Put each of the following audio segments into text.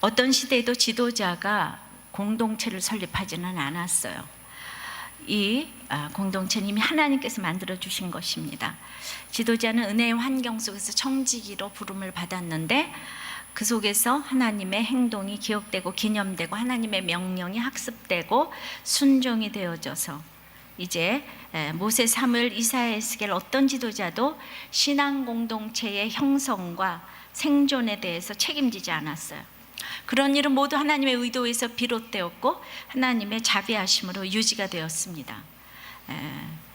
어떤 시대에도 지도자가 공동체를 설립하지는 않았어요. 이 공동체는 이미 하나님께서 만들어 주신 것입니다. 지도자는 은혜의 환경 속에서 청지기로 부름을 받았는데 그 속에서 하나님의 행동이 기억되고 기념되고 하나님의 명령이 학습되고 순종이 되어져서 이제 모세, 사무엘, 이사야, 에스겔 어떤 지도자도 신앙 공동체의 형성과 생존에 대해서 책임지지 않았어요. 그런 일은 모두 하나님의 의도에서 비롯되었고 하나님의 자비하심으로 유지가 되었습니다.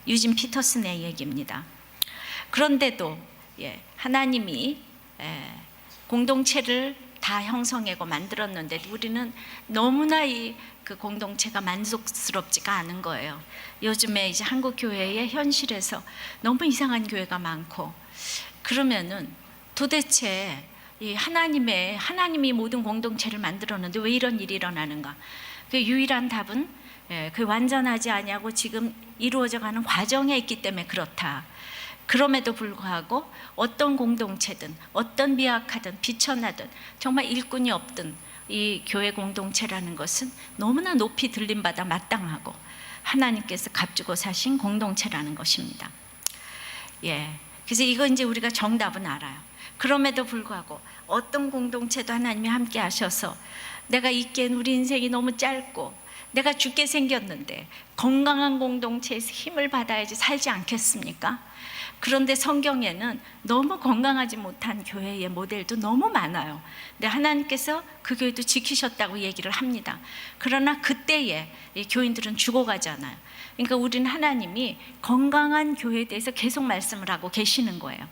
유진 피터슨의 얘기입니다. 그런데도 하나님이 공동체를 다 형성하고 만들었는데 우리는 너무나 그 공동체가 만족스럽지가 않은 거예요. 요즘에 이제 한국 교회의 현실에서 너무 이상한 교회가 많고, 그러면은 도대체 이 하나님이 모든 공동체를 만들었는데 왜 이런 일이 일어나는가? 그 유일한 답은 그 완전하지 아니하고 지금 이루어져가는 과정에 있기 때문에 그렇다. 그럼에도 불구하고 어떤 공동체든 어떤 미약하든 비천하든 정말 일꾼이 없든 이 교회 공동체라는 것은 너무나 높이 들림받아 마땅하고 하나님께서 값주고 사신 공동체라는 것입니다. 그래서 이거 이제 우리가 정답은 알아요. 그럼에도 불구하고 어떤 공동체도 하나님이 함께 하셔서 내가 있기엔 우리 인생이 너무 짧고 내가 죽게 생겼는데 건강한 공동체에서 힘을 받아야지 살지 않겠습니까? 그런데 성경에는 너무 건강하지 못한 교회의 모델도 너무 많아요. 근데 하나님께서 그 교회도 지키셨다고 얘기를 합니다. 그러나 그때에 이 교인들은 죽어가잖아요. 그러니까 우리는 하나님이 건강한 교회에 대해서 계속 말씀을 하고 계시는 거예요.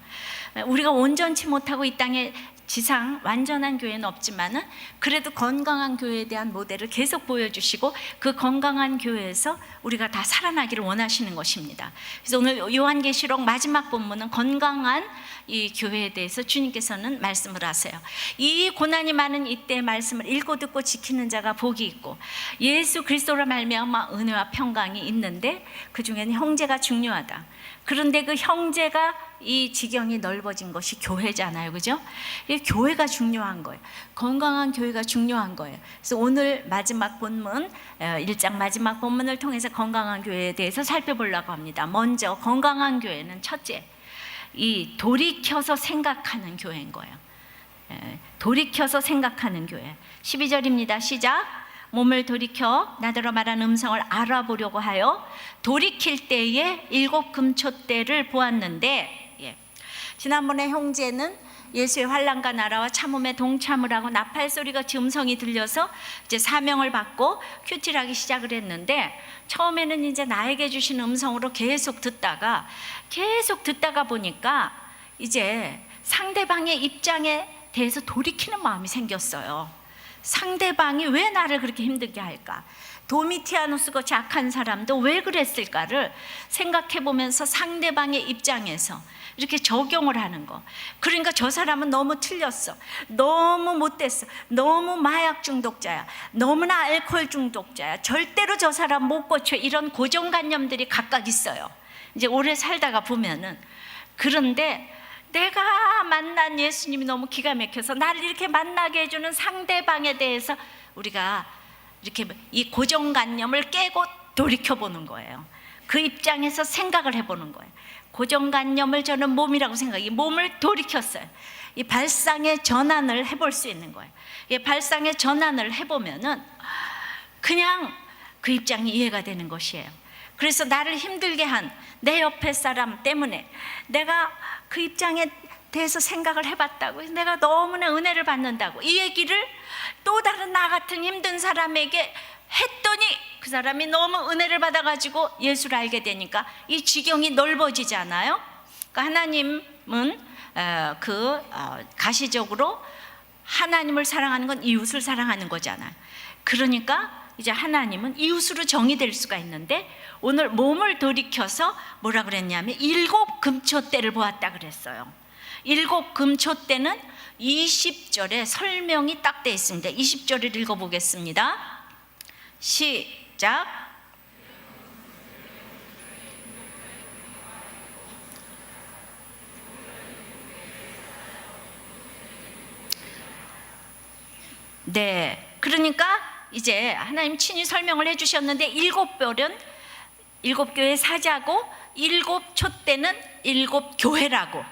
우리가 온전치 못하고 이 땅에 지상 완전한 교회는 없지만은 그래도 건강한 교회에 대한 모델을 계속 보여주시고 그 건강한 교회에서 우리가 다 살아나기를 원하시는 것입니다. 그래서 오늘 요한계시록 마지막 본문은 건강한 이 교회에 대해서 주님께서는 말씀을 하세요. 이 고난이 많은 이때의 말씀을 읽고 듣고 지키는 자가 복이 있고 예수 그리스도로 말미암아 은혜와 평강이 있는데 그 중에는 형제가 중요하다. 그런데 그 형제가 이 지경이 넓어진 것이 교회잖아요, 그죠? 교회가 중요한 거예요. 건강한 교회가 중요한 거예요. 그래서 오늘 마지막 본문, 1장 마지막 본문을 통해서 건강한 교회에 대해서 살펴보려고 합니다. 먼저 건강한 교회는 첫째, 이 돌이켜서 생각하는 교회인 거예요. 돌이켜서 생각하는 교회. 12절입니다. 시작. 몸을 돌이켜 나더러 말한 음성을 알아보려고 하여 돌이킬 때에 7 금초대를 보았는데, 지난번에 형제는 예수의 환난과 나라와 참음에 동참을 하고 나팔 소리가 음성이 들려서 이제 사명을 받고 큐티하기 시작을 했는데, 처음에는 이제 나에게 주신 음성으로 계속 듣다가 보니까 이제 상대방의 입장에 대해서 돌이키는 마음이 생겼어요. 상대방이 왜 나를 그렇게 힘들게 할까? 도미티아누스 같이 악한 사람도 왜 그랬을까를 생각해 보면서 상대방의 입장에서 이렇게 적용을 하는 거. 그러니까 저 사람은 너무 틀렸어, 너무 못됐어, 너무 마약 중독자야, 너무나 알코올 중독자야, 절대로 저 사람 못 고쳐, 이런 고정관념들이 각각 있어요. 이제 오래 살다가 보면은. 그런데 내가 만난 예수님이 너무 기가 막혀서 나를 이렇게 만나게 해주는 상대방에 대해서 우리가 이렇게 이 고정관념을 깨고 돌이켜보는 거예요. 그 입장에서 생각을 해보는 거예요. 고정관념을 저는 몸이라고 생각해요. 몸을 돌이켰어요. 이 발상의 전환을 해볼 수 있는 거예요. 이 발상의 전환을 해보면은 그냥 그 입장이 이해가 되는 것이에요. 그래서 나를 힘들게 한 내 옆에 사람 때문에 내가 그 입장에 대해서 생각을 해봤다고, 내가 너무나 은혜를 받는다고 이 얘기를 또 다른 나 같은 힘든 사람에게 했더니 그 사람이 너무 은혜를 받아가지고 예수를 알게 되니까 이 지경이 넓어지지 않아요? 그러니까 하나님은 가시적으로 하나님을 사랑하는 건 이웃을 사랑하는 거잖아요. 그러니까 이제 하나님은 이웃으로 정의될 수가 있는데, 오늘 몸을 돌이켜서 뭐라 그랬냐면 7 금초대를 보았다 그랬어요. 7 금초대는 20절에 설명이 딱 되어 있습니다. 20절을 읽어보겠습니다. 시작. 네, 그러니까 이제 하나님 친히 설명을 해주셨는데, 일곱 교회 사자고, 일곱 촛대는 일곱 교회라고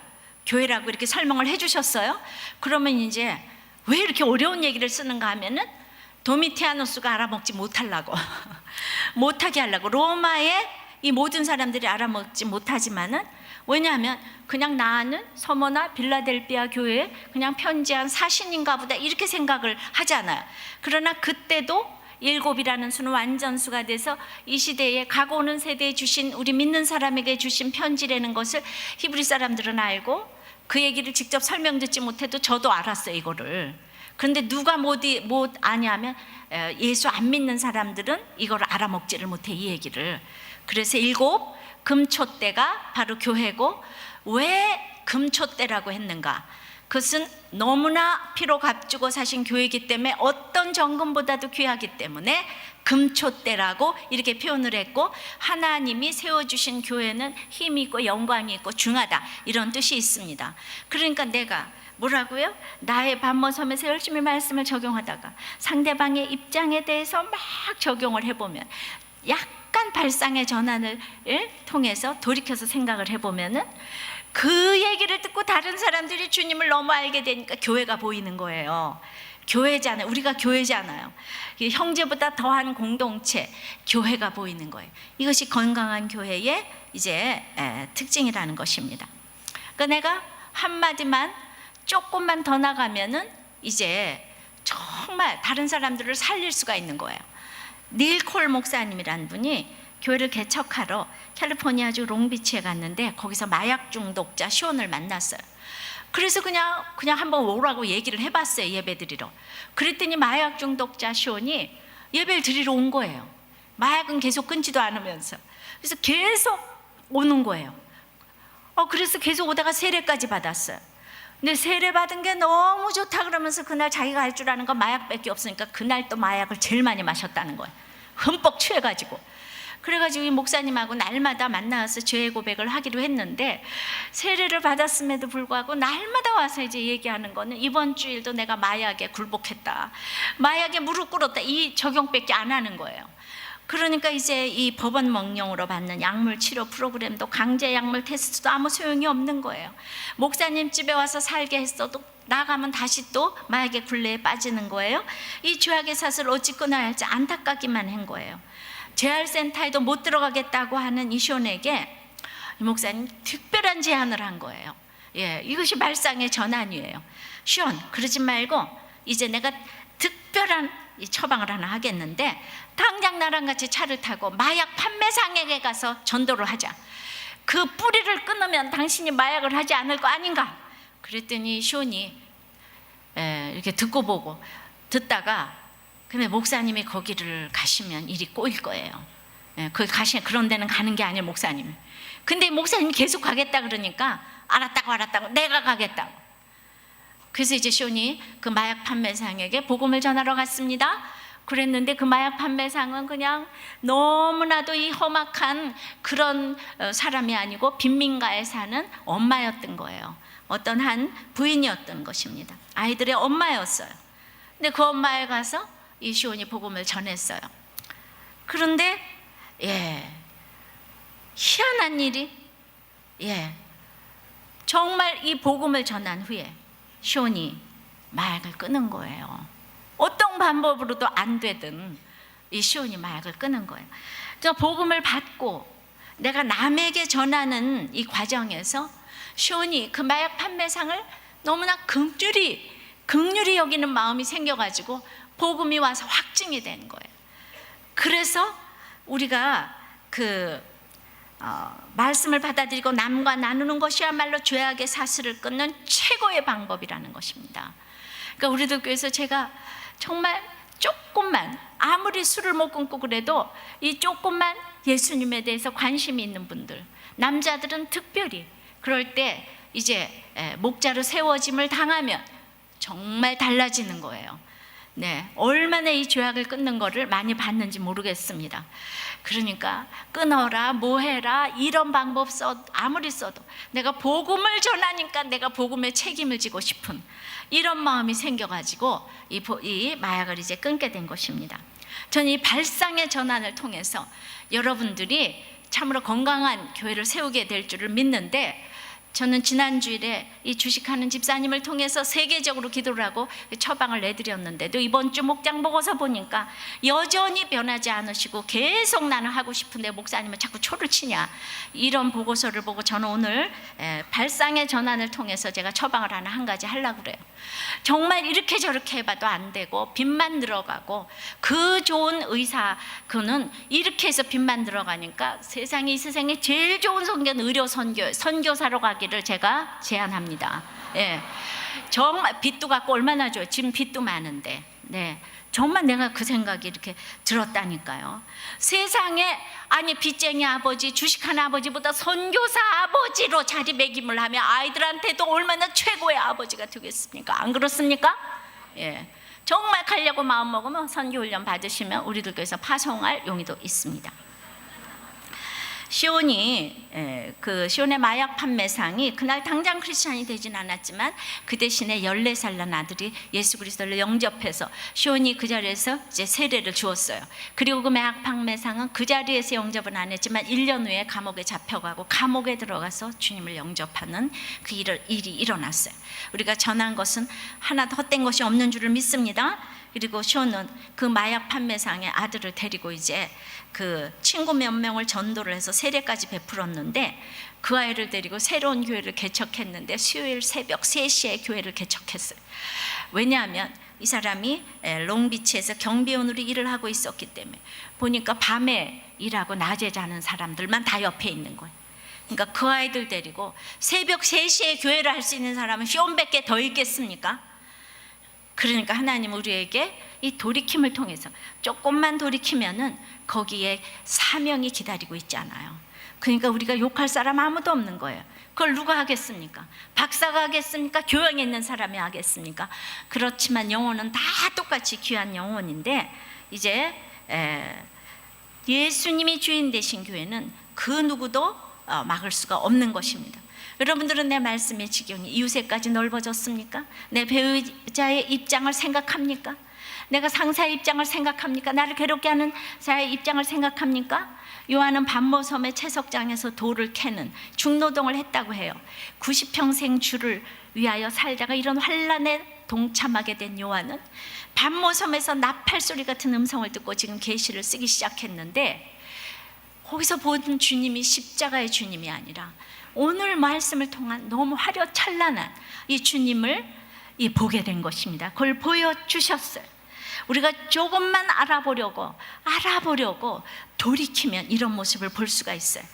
이렇게 설명을 해주셨어요. 그러면 이제 왜 이렇게 어려운 얘기를 쓰는가 하면은 도미티아누스가 알아먹지 못하려고 못하게 하려고. 로마의 이 모든 사람들이 알아먹지 못하지만은, 왜냐하면 그냥 나는 서머나 빌라델비아 교회에 그냥 편지한 사신인가 보다 이렇게 생각을 하잖아요. 그러나 그때도 일곱이라는 수는 완전수가 돼서 이 시대에 가고 오는 세대에 주신, 우리 믿는 사람에게 주신 편지라는 것을 히브리 사람들은 알고, 그 얘기를 직접 설명 듣지 못해도 저도 알았어요, 이거를. 그런데 누가 못 아냐면 예수 안 믿는 사람들은 이걸 알아먹지를 못해, 이 얘기를. 그래서 일곱 금촛대가 바로 교회고, 왜 금촛대라고 했는가? 그것은 너무나 피로 값주고 사신 교회이기 때문에, 어떤 정금보다도 귀하기 때문에 금촛대라고 이렇게 표현을 했고, 하나님이 세워주신 교회는 힘이 있고 영광이 있고 중하다, 이런 뜻이 있습니다. 그러니까 내가 뭐라고요? 나의 반모섬에서 열심히 말씀을 적용하다가 상대방의 입장에 대해서 막 적용을 해보면, 약간 발상의 전환을 통해서 돌이켜서 생각을 해보면은, 그 얘기를 듣고 다른 사람들이 주님을 너무 알게 되니까 교회가 보이는 거예요. 교회잖아요. 우리가 교회잖아요. 형제보다 더한 공동체, 교회가 보이는 거예요. 이것이 건강한 교회의 이제 특징이라는 것입니다. 그러니까 내가 한마디만 조금만 더 나가면은 이제 정말 다른 사람들을 살릴 수가 있는 거예요. 닐 콜 목사님이라는 분이 교회를 개척하러 캘리포니아주 롱비치에 갔는데, 거기서 마약 중독자 시온을 만났어요. 그래서 그냥 한번 오라고 얘기를 해봤어요, 예배드리러. 그랬더니 마약 중독자 시온이 예배를 드리러 온 거예요. 마약은 계속 끊지도 않으면서. 그래서 계속 오는 거예요. 그래서 계속 오다가 세례까지 받았어요. 근데 세례 받은 게 너무 좋다 그러면서, 그날 자기가 할 줄 아는 건 마약밖에 없으니까 그날 또 마약을 제일 많이 마셨다는 거예요. 흠뻑 취해가지고. 그래가지고 이 목사님하고 날마다 만나서 죄 고백을 하기로 했는데, 세례를 받았음에도 불구하고 날마다 와서 이제 얘기하는 거는, 이번 주일도 내가 마약에 굴복했다, 마약에 무릎 꿇었다, 이 적용밖에 안 하는 거예요. 그러니까 이제 이 법원 명령으로 받는 약물 치료 프로그램도, 강제 약물 테스트도 아무 소용이 없는 거예요. 목사님 집에 와서 살게 했어도 나가면 다시 또 마약의 굴레에 빠지는 거예요. 이 죄악의 사슬을 어찌 끊어야 할지 안타깝기만 한 거예요. 재활센터에도 못 들어가겠다고 하는 이 시온에게 이 목사님 특별한 제안을 한 거예요. 이것이 말상의 전환이에요. 시온, 그러지 말고 이제 내가 특별한 이 처방을 하나 하겠는데, 당장 나랑 같이 차를 타고 마약 판매상에게 가서 전도를 하자. 그 뿌리를 끊으면 당신이 마약을 하지 않을 거 아닌가? 그랬더니 시온이 이렇게 듣다가, 근데 목사님이 거기를 가시면 일이 꼬일 거예요. 거기 그런 데는 가는 게 아니에요, 목사님. 근데 목사님이 계속 가겠다 그러니까, 알았다고 내가 가겠다고. 그래서 이제 시온이 그 마약 판매상에게 복음을 전하러 갔습니다. 그랬는데 그 마약 판매상은 그냥 너무나도 이 험악한 그런 사람이 아니고, 빈민가에 사는 엄마였던 거예요. 어떤 한 부인이었던 것입니다. 아이들의 엄마였어요. 근데 그 엄마에 가서 이 시온이 복음을 전했어요. 그런데 희한한 일이, 정말 이 복음을 전한 후에 시온이 마약을 끊은 거예요. 어떤 방법으로도 안 되든 이 시온이 마약을 끊은 거예요. 저 복음을 받고 내가 남에게 전하는 이 과정에서 시온이 그 마약 판매상을 너무나 긍휼히 여기는 마음이 생겨가지고 복음이 와서 확증이 된 거예요. 그래서 우리가 말씀을 받아들이고 남과 나누는 것이야말로 죄악의 사슬을 끊는 최고의 방법이라는 것입니다. 그러니까 우리들 교회에서 제가 정말 조금만, 아무리 술을 못 끊고 그래도 이 조금만 예수님에 대해서 관심이 있는 분들, 남자들은 특별히 그럴 때 이제 목자로 세워짐을 당하면 정말 달라지는 거예요. 네, 얼마나 이 죄악을 끊는 거를 많이 봤는지 모르겠습니다. 그러니까 끊어라, 뭐 해라, 이런 방법 아무리 써도 내가 복음을 전하니까 내가 복음의 책임을 지고 싶은 이런 마음이 생겨가지고 이 마약을 이제 끊게 된 것입니다. 저는 이 발상의 전환을 통해서 여러분들이 참으로 건강한 교회를 세우게 될 줄을 믿는데, 저는 지난주일에 이 주식하는 집사님을 통해서 세계적으로 기도를 하고 처방을 내드렸는데도 이번 주 목장 보고서 보니까 여전히 변하지 않으시고 계속 나는 하고 싶은데 목사님은 자꾸 초를 치냐, 이런 보고서를 보고 저는 오늘 발상의 전환을 통해서 제가 처방을 하나 한 가지 하려고 그래요. 정말 이렇게 저렇게 해봐도 안 되고 빚만 늘어가고, 그 좋은 의사 그는 이렇게 해서 빚만 들어가니까 세상에, 이 세상에 제일 좋은 선교는 의료 선교사로 가기를 제가 제안합니다. 예, 정말 빚도 갖고 얼마나 좋아요. 지금 빚도 많은데. 네, 정말 내가 그 생각이 이렇게 들었다니까요. 세상에, 아니 빚쟁이 아버지, 주식하는 아버지보다 선교사 아버지로 자리매김을 하면 아이들한테도 얼마나 최고의 아버지가 되겠습니까? 안 그렇습니까? 예, 정말 가려고 마음 먹으면 선교훈련 받으시면 우리들 교회에서 파송할 용의도 있습니다. 시온이, 그 시온의 마약 판매상이 그날 당장 크리스찬이 되진 않았지만 그 대신에 14살 난 아들이 예수 그리스도를 영접해서 시온이 그 자리에서 이제 세례를 주었어요. 그리고 그 마약 판매상은 그 자리에서 영접은 안 했지만 1년 후에 감옥에 잡혀가고 감옥에 들어가서 주님을 영접하는 그 일이 일어났어요. 우리가 전한 것은 하나도 헛된 것이 없는 줄을 믿습니다. 그리고 시온은 그 마약 판매상의 아들을 데리고 이제 그 친구 몇 명을 전도를 해서 세례까지 베풀었는데, 그 아이를 데리고 새로운 교회를 개척했는데 수요일 새벽 3시에 교회를 개척했어요. 왜냐하면 이 사람이 롱비치에서 경비원으로 일을 하고 있었기 때문에 보니까 밤에 일하고 낮에 자는 사람들만 다 옆에 있는 거예요. 그러니까 그 아이들 데리고 새벽 3시에 교회를 할 수 있는 사람은 시온밖에 더 있겠습니까? 그러니까 하나님 우리에게 이 돌이킴을 통해서 조금만 돌이키면은 거기에 사명이 기다리고 있잖아요. 그러니까 우리가 욕할 사람 아무도 없는 거예요. 그걸 누가 하겠습니까? 박사가 하겠습니까? 교양에 있는 사람이 하겠습니까? 그렇지만 영혼은 다 똑같이 귀한 영혼인데, 이제 예수님이 주인 되신 교회는 그 누구도 막을 수가 없는 것입니다. 여러분들은 내 말씀의 지경이 이웃에까지 넓어졌습니까? 내 배우자의 입장을 생각합니까? 내가 상사의 입장을 생각합니까? 나를 괴롭게 하는 자의 입장을 생각합니까? 요한은 반모섬의 채석장에서 돌을 캐는 중노동을 했다고 해요. 90평생 주를 위하여 살다가 이런 환난에 동참하게 된 요한은 반모섬에서 나팔 소리 같은 음성을 듣고 지금 계시를 쓰기 시작했는데, 거기서 본 주님이 십자가의 주님이 아니라 오늘 말씀을 통한 너무 화려찬란한 이 주님을 보게 된 것입니다. 그걸 보여주셨어요. 우리가 조금만 알아보려고 돌이키면 이런 모습을 볼 수가 있어요.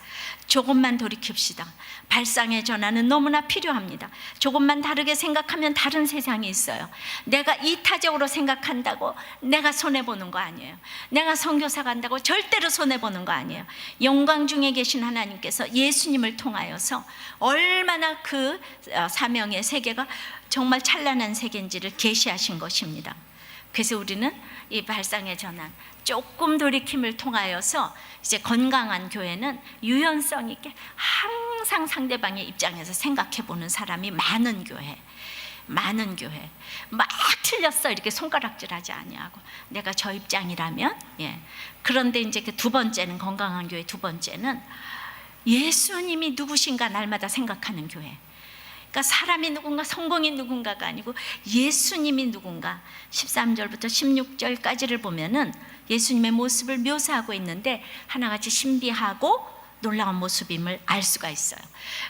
조금만 돌이킵시다. 발상의 전환은 너무나 필요합니다. 조금만 다르게 생각하면 다른 세상이 있어요. 내가 이타적으로 생각한다고 내가 손해보는 거 아니에요. 내가 선교사 간다고 절대로 손해보는 거 아니에요. 영광 중에 계신 하나님께서 예수님을 통하여서 얼마나 그 사명의 세계가 정말 찬란한 세계인지를 계시하신 것입니다. 그래서 우리는 이 발상의 전환, 조금 돌이킴을 통하여서 이제 건강한 교회는 유연성 있게 항상 상대방의 입장에서 생각해 보는 사람이 많은 교회. 막 틀렸어 이렇게 손가락질하지 아니하고 내가 저 입장이라면. 그런데 이제 그 두 번째는, 건강한 교회 두 번째는 예수님이 누구신가 날마다 생각하는 교회. 그러니까 사람이 누군가, 성공이 누군가가 아니고 예수님이 누군가. 13절부터 16절까지를 보면은 예수님의 모습을 묘사하고 있는데 하나같이 신비하고 놀라운 모습임을 알 수가 있어요.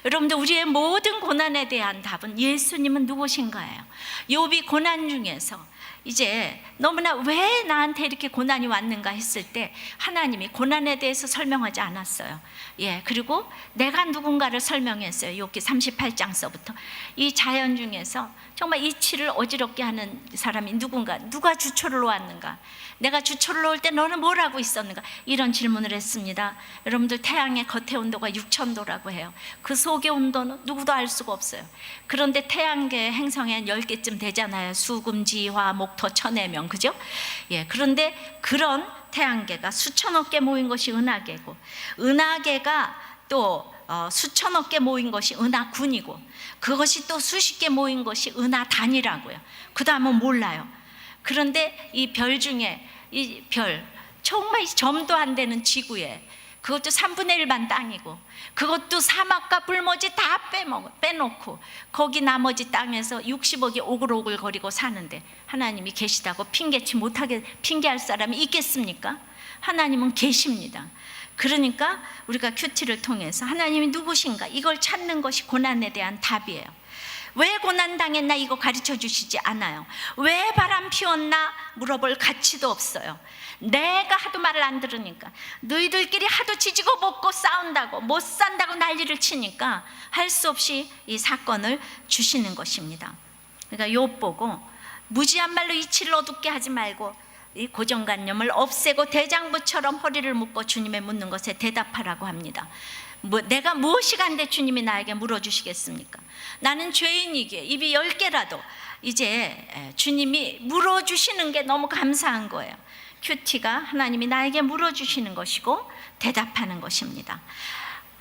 여러분들, 우리의 모든 고난에 대한 답은 예수님은 누구신가예요. 욥이 고난 중에서 이제 너무나 왜 나한테 이렇게 고난이 왔는가 했을 때 하나님이 고난에 대해서 설명하지 않았어요. 그리고 내가 누군가를 설명했어요. 욥기 38장서부터. 이 자연 중에서 정말 이치를 어지럽게 하는 사람이 누가 주초를 놓았는가, 내가 주초를 놓을 때 너는 뭘 하고 있었는가, 이런 질문을 했습니다. 여러분들, 태양의 겉의 온도가 6000도라고 해요. 그 속의 온도는 누구도 알 수가 없어요. 그런데 태양계 행성에 10개쯤 되잖아요. 수금, 지화, 목, 워터 1000해명, 그죠? 예, 그런데 그런 태양계가 수천억 개 모인 것이 은하계고, 은하계가 또 수천억 개 모인 것이 은하군이고, 그것이 또 수십 개 모인 것이 은하단이라고요. 그 다음은 몰라요. 그런데 이 별 중에 이 별, 정말 점도 안 되는 지구에, 그것도 3분의 1만 땅이고, 그것도 사막과 불모지 다 빼놓고 거기 나머지 땅에서 60억이 오글오글거리고 사는데 하나님이 계시다고 핑계치 못하게 핑계할 사람이 있겠습니까? 하나님은 계십니다. 그러니까 우리가 큐티를 통해서 하나님이 누구신가, 이걸 찾는 것이 고난에 대한 답이에요. 왜 고난 당했나 이거 가르쳐 주시지 않아요. 왜 바람 피웠나 물어볼 가치도 없어요. 내가 하도 말을 안 들으니까, 너희들끼리 하도 지지고 볶고 싸운다고, 못 산다고 난리를 치니까 할 수 없이 이 사건을 주시는 것입니다. 그러니까 욥 보고 무지한 말로 이치를 어둡게 하지 말고 이 고정관념을 없애고 대장부처럼 허리를 묶고 주님의 묻는 것에 대답하라고 합니다. 내가 무엇이 간데 주님이 나에게 물어주시겠습니까? 나는 죄인이기에 입이 10개라도 이제 주님이 물어주시는 게 너무 감사한 거예요. 큐티가 하나님이 나에게 물어주시는 것이고 대답하는 것입니다.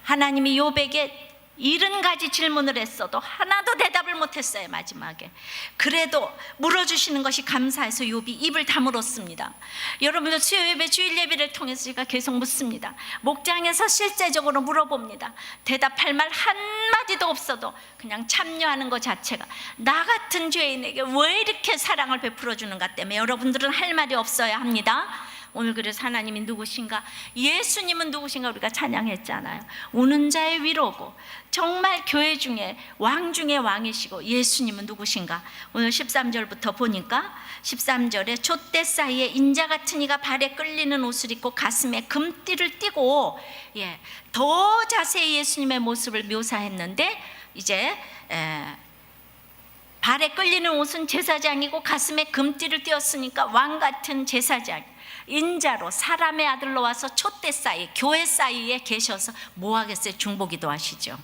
하나님이 욥에게 70가지 질문을 했어도 하나도 대답을 못했어요. 마지막에 그래도 물어주시는 것이 감사해서 욥이 입을 다물었습니다. 여러분들 수요예배, 주일 예배를 통해서 제가 계속 묻습니다. 목장에서 실제적으로 물어봅니다. 대답할 말 한마디도 없어도 그냥 참여하는 것 자체가 나 같은 죄인에게 왜 이렇게 사랑을 베풀어 주는가 때문에 여러분들은 할 말이 없어야 합니다. 오늘 그래서 하나님이 누구신가, 예수님은 누구신가 우리가 찬양했잖아요. 우는 자의 위로고 정말 교회 중에 왕 중에 왕이시고 예수님은 누구신가. 오늘 13절부터 보니까 13절에 촛대 사이에 인자 같은 이가 발에 끌리는 옷을 입고 가슴에 금띠를 띠고, 더 자세히 예수님의 모습을 묘사했는데 이제 발에 끌리는 옷은 제사장이고 가슴에 금띠를 띄었으니까 왕 같은 제사장, 인자로 사람의 아들로 와서 촛대 사이, 교회 사이에 계셔서 뭐 하겠어요? 중보기도 하시죠.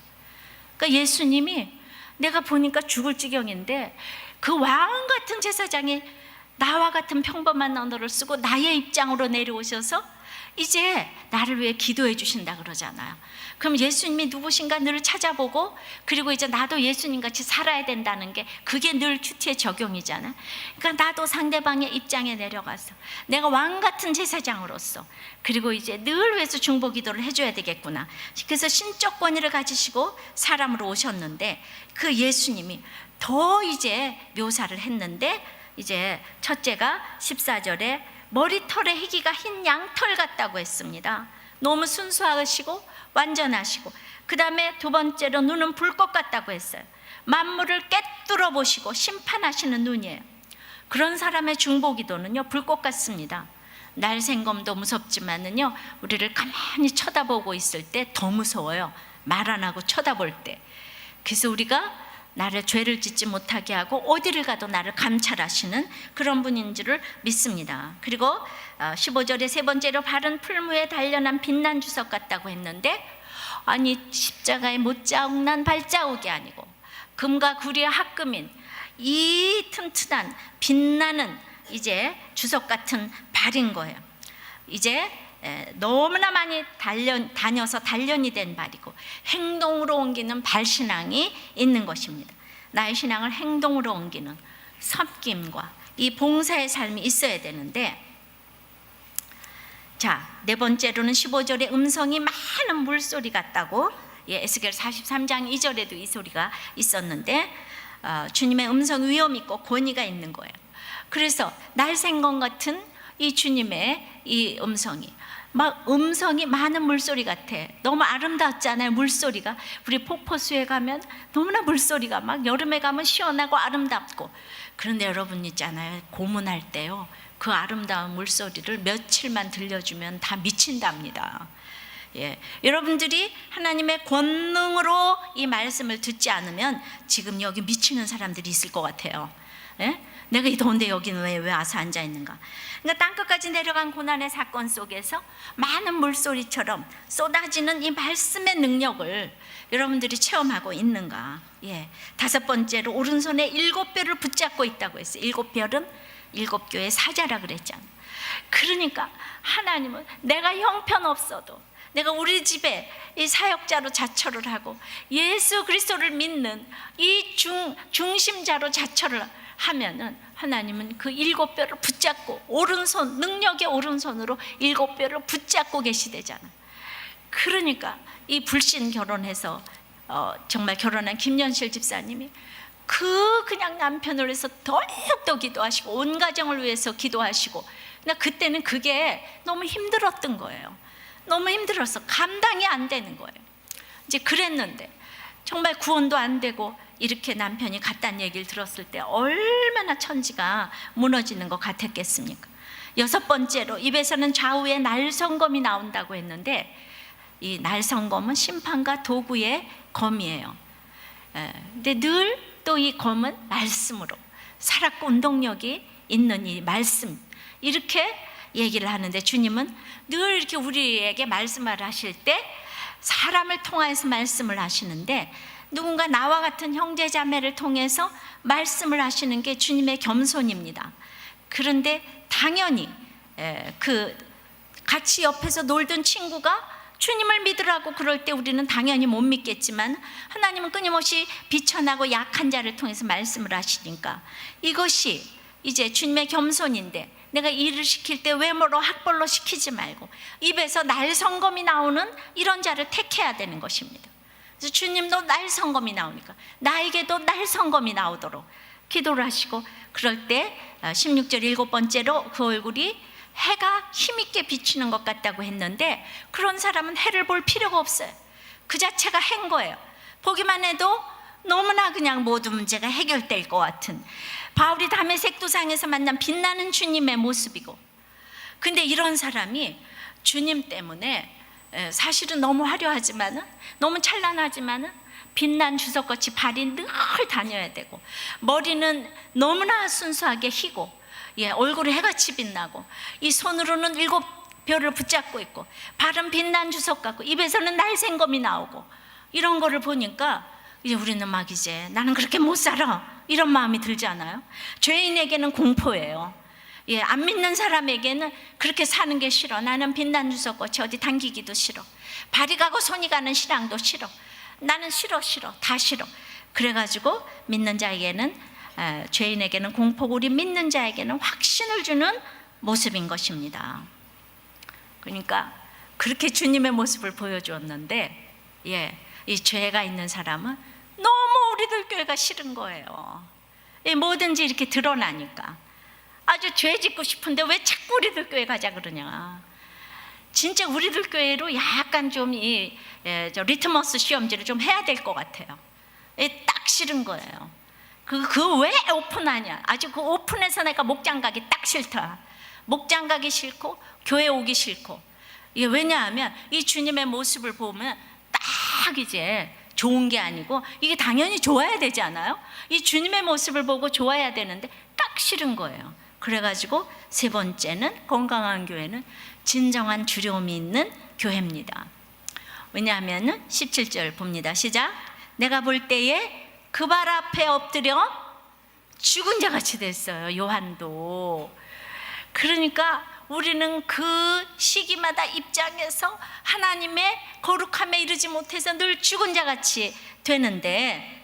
그러니까 예수님이 내가 보니까 죽을 지경인데 그 왕 같은 제사장이 나와 같은 평범한 언어를 쓰고 나의 입장으로 내려오셔서 이제 나를 위해 기도해 주신다 그러잖아요. 그럼 예수님이 누구신가 늘 찾아보고, 그리고 이제 나도 예수님 같이 살아야 된다는 게 그게 늘 큐티의 적용이잖아요. 그러니까 나도 상대방의 입장에 내려가서 내가 왕 같은 제사장으로서, 그리고 이제 늘 위해서 중보 기도를 해줘야 되겠구나. 그래서 신적 권위를 가지시고 사람으로 오셨는데 그 예수님이 더 이제 묘사를 했는데, 이제 첫째가 14절에 머리털의 희기가 흰 양털 같다고 했습니다. 너무 순수하시고 완전하시고, 그 다음에 두 번째로 눈은 불꽃 같다고 했어요. 만물을 꿰뚫어 보시고 심판하시는 눈이에요. 그런 사람의 중보기도는요 불꽃 같습니다. 날생검도 무섭지만은요 우리를 가만히 쳐다보고 있을 때 더 무서워요. 말 안 하고 쳐다볼 때. 그래서 우리가 나를 죄를 짓지 못하게 하고 어디를 가도 나를 감찰하시는 그런 분인 줄을 믿습니다. 그리고 15절에 세 번째로 바른 풀무에 단련한 빛난 주석 같다고 했는데, 아니 십자가에 못자국난 발자국이 아니고 금과 구리의 합금인 이 튼튼한 빛나는 이제 주석 같은 발인 거예요. 이제 너무나 많이 다녀서 단련이 된 발이고 행동으로 옮기는 발신앙이 있는 것입니다. 나의 신앙을 행동으로 옮기는 섬김과 이 봉사의 삶이 있어야 되는데, 자, 네 번째로는 15절에 음성이 많은 물소리 같다고, 에스겔 43장 2절에도 이 소리가 있었는데 주님의 음성 위엄 있고 권위가 있는 거예요. 그래서 날생검 같은 이 주님의 이 음성이 많은 물소리 같아. 너무 아름답잖아요. 물소리가 우리 폭포수에 가면 너무나 물소리가 막 여름에 가면 시원하고 아름답고, 그런데 여러분 있잖아요, 고문할 때요 그 아름다운 물소리를 며칠만 들려주면 다 미친답니다. 여러분들이 하나님의 권능으로 이 말씀을 듣지 않으면 지금 여기 미치는 사람들이 있을 것 같아요. 내가 이 더운데 여기는 왜 와서 앉아 있는가? 그러니까 땅끝까지 내려간 고난의 사건 속에서 많은 물소리처럼 쏟아지는 이 말씀의 능력을 여러분들이 체험하고 있는가? 다섯 번째로 오른손에 7별을 붙잡고 있다고 했어요. 7별은 일곱 교회 사자라 그랬잖아. 그러니까 하나님은 내가 형편없어도 내가 우리 집에 이 사역자로 자처를 하고 예수 그리스도를 믿는 이 중심자로 자처를 하면은 하나님은 그 일곱 뼈를 붙잡고 오른손, 능력의 오른손으로 일곱 뼈를 붙잡고 계시대잖아. 그러니까 이 불신 결혼해서 정말 결혼한 김연실 집사님이 그냥 남편을 위해서 더욱더 기도하시고 온 가정을 위해서 기도하시고, 나 그때는 그게 너무 힘들었던 거예요. 너무 힘들어서 감당이 안 되는 거예요. 이제 그랬는데 정말 구원도 안 되고 이렇게 남편이 갔다는 얘기를 들었을 때 얼마나 천지가 무너지는 것 같았겠습니까? 여섯 번째로 입에서는 좌우에 날성검이 나온다고 했는데, 이 날성검은 심판과 도구의 검이에요. 근데 늘 또 이 검은 말씀으로 살았고 운동력이 있는 이 말씀, 이렇게 얘기를 하는데, 주님은 늘 이렇게 우리에게 말씀을 하실 때 사람을 통해서 말씀을 하시는데, 누군가 나와 같은 형제 자매를 통해서 말씀을 하시는 게 주님의 겸손입니다. 그런데 당연히 그 같이 옆에서 놀던 친구가 주님을 믿으라고 그럴 때 우리는 당연히 못 믿겠지만, 하나님은 끊임없이 비천하고 약한 자를 통해서 말씀을 하시니까 이것이 이제 주님의 겸손인데, 내가 일을 시킬 때 외모로 학벌로 시키지 말고 입에서 날성검이 나오는 이런 자를 택해야 되는 것입니다. 그래서 주님도 날성검이 나오니까 나에게도 날성검이 나오도록 기도를 하시고, 그럴 때 16절 일곱 번째로 그 얼굴이 해가 힘있게 비치는 것 같다고 했는데, 그런 사람은 해를 볼 필요가 없어요. 그 자체가 해인 거예요. 보기만 해도 너무나 그냥 모든 문제가 해결될 것 같은, 바울이 다메섹 도상에서 만난 빛나는 주님의 모습이고, 근데 이런 사람이 주님 때문에 사실은 너무 화려하지만은, 너무 찬란하지만은 빛난 주석같이 발이 늘 다녀야 되고, 머리는 너무나 순수하게 희고, 얼굴이 해같이 빛나고, 이 손으로는 일곱 별을 붙잡고 있고, 발은 빛난 주석 같고, 입에서는 날생검이 나오고, 이런 거를 보니까 이제 우리는 막 이제 나는 그렇게 못 살아, 이런 마음이 들지 않아요? 죄인에게는 공포예요. 안 믿는 사람에게는 그렇게 사는 게 싫어. 나는 빛난 주석같이 어디 당기기도 싫어. 발이 가고 손이 가는 신앙도 싫어. 나는 싫어, 다 싫어. 그래가지고 믿는 자에게는, 죄인에게는 공포고 우리 믿는 자에게는 확신을 주는 모습인 것입니다. 그러니까 그렇게 주님의 모습을 보여주었는데, 이 죄가 있는 사람은 너무 우리들 교회가 싫은 거예요. 뭐든지 이렇게 드러나니까 아주 죄 짓고 싶은데 왜 자꾸 우리들 교회 가자 그러냐. 진짜 우리들 교회로 약간 좀 저 리트머스 시험지를 좀 해야 될 것 같아요. 딱 싫은 거예요. 그 왜 오픈하냐. 아주 그 오픈해서 내가 목장 가기 딱 싫다. 목장 가기 싫고 교회 오기 싫고. 이게 왜냐하면 이 주님의 모습을 보면 딱 이제 좋은 게 아니고, 이게 당연히 좋아야 되지 않아요? 이 주님의 모습을 보고 좋아야 되는데 딱 싫은 거예요. 그래가지고 세 번째는, 건강한 교회는 진정한 두려움이 있는 교회입니다. 왜냐하면 17절 봅니다. 시작. 내가 볼 때에 그 발 앞에 엎드려 죽은 자 같이 됐어요. 요한도. 그러니까 우리는 그 시기마다 입장에서 하나님의 거룩함에 이르지 못해서 늘 죽은 자 같이 되는데,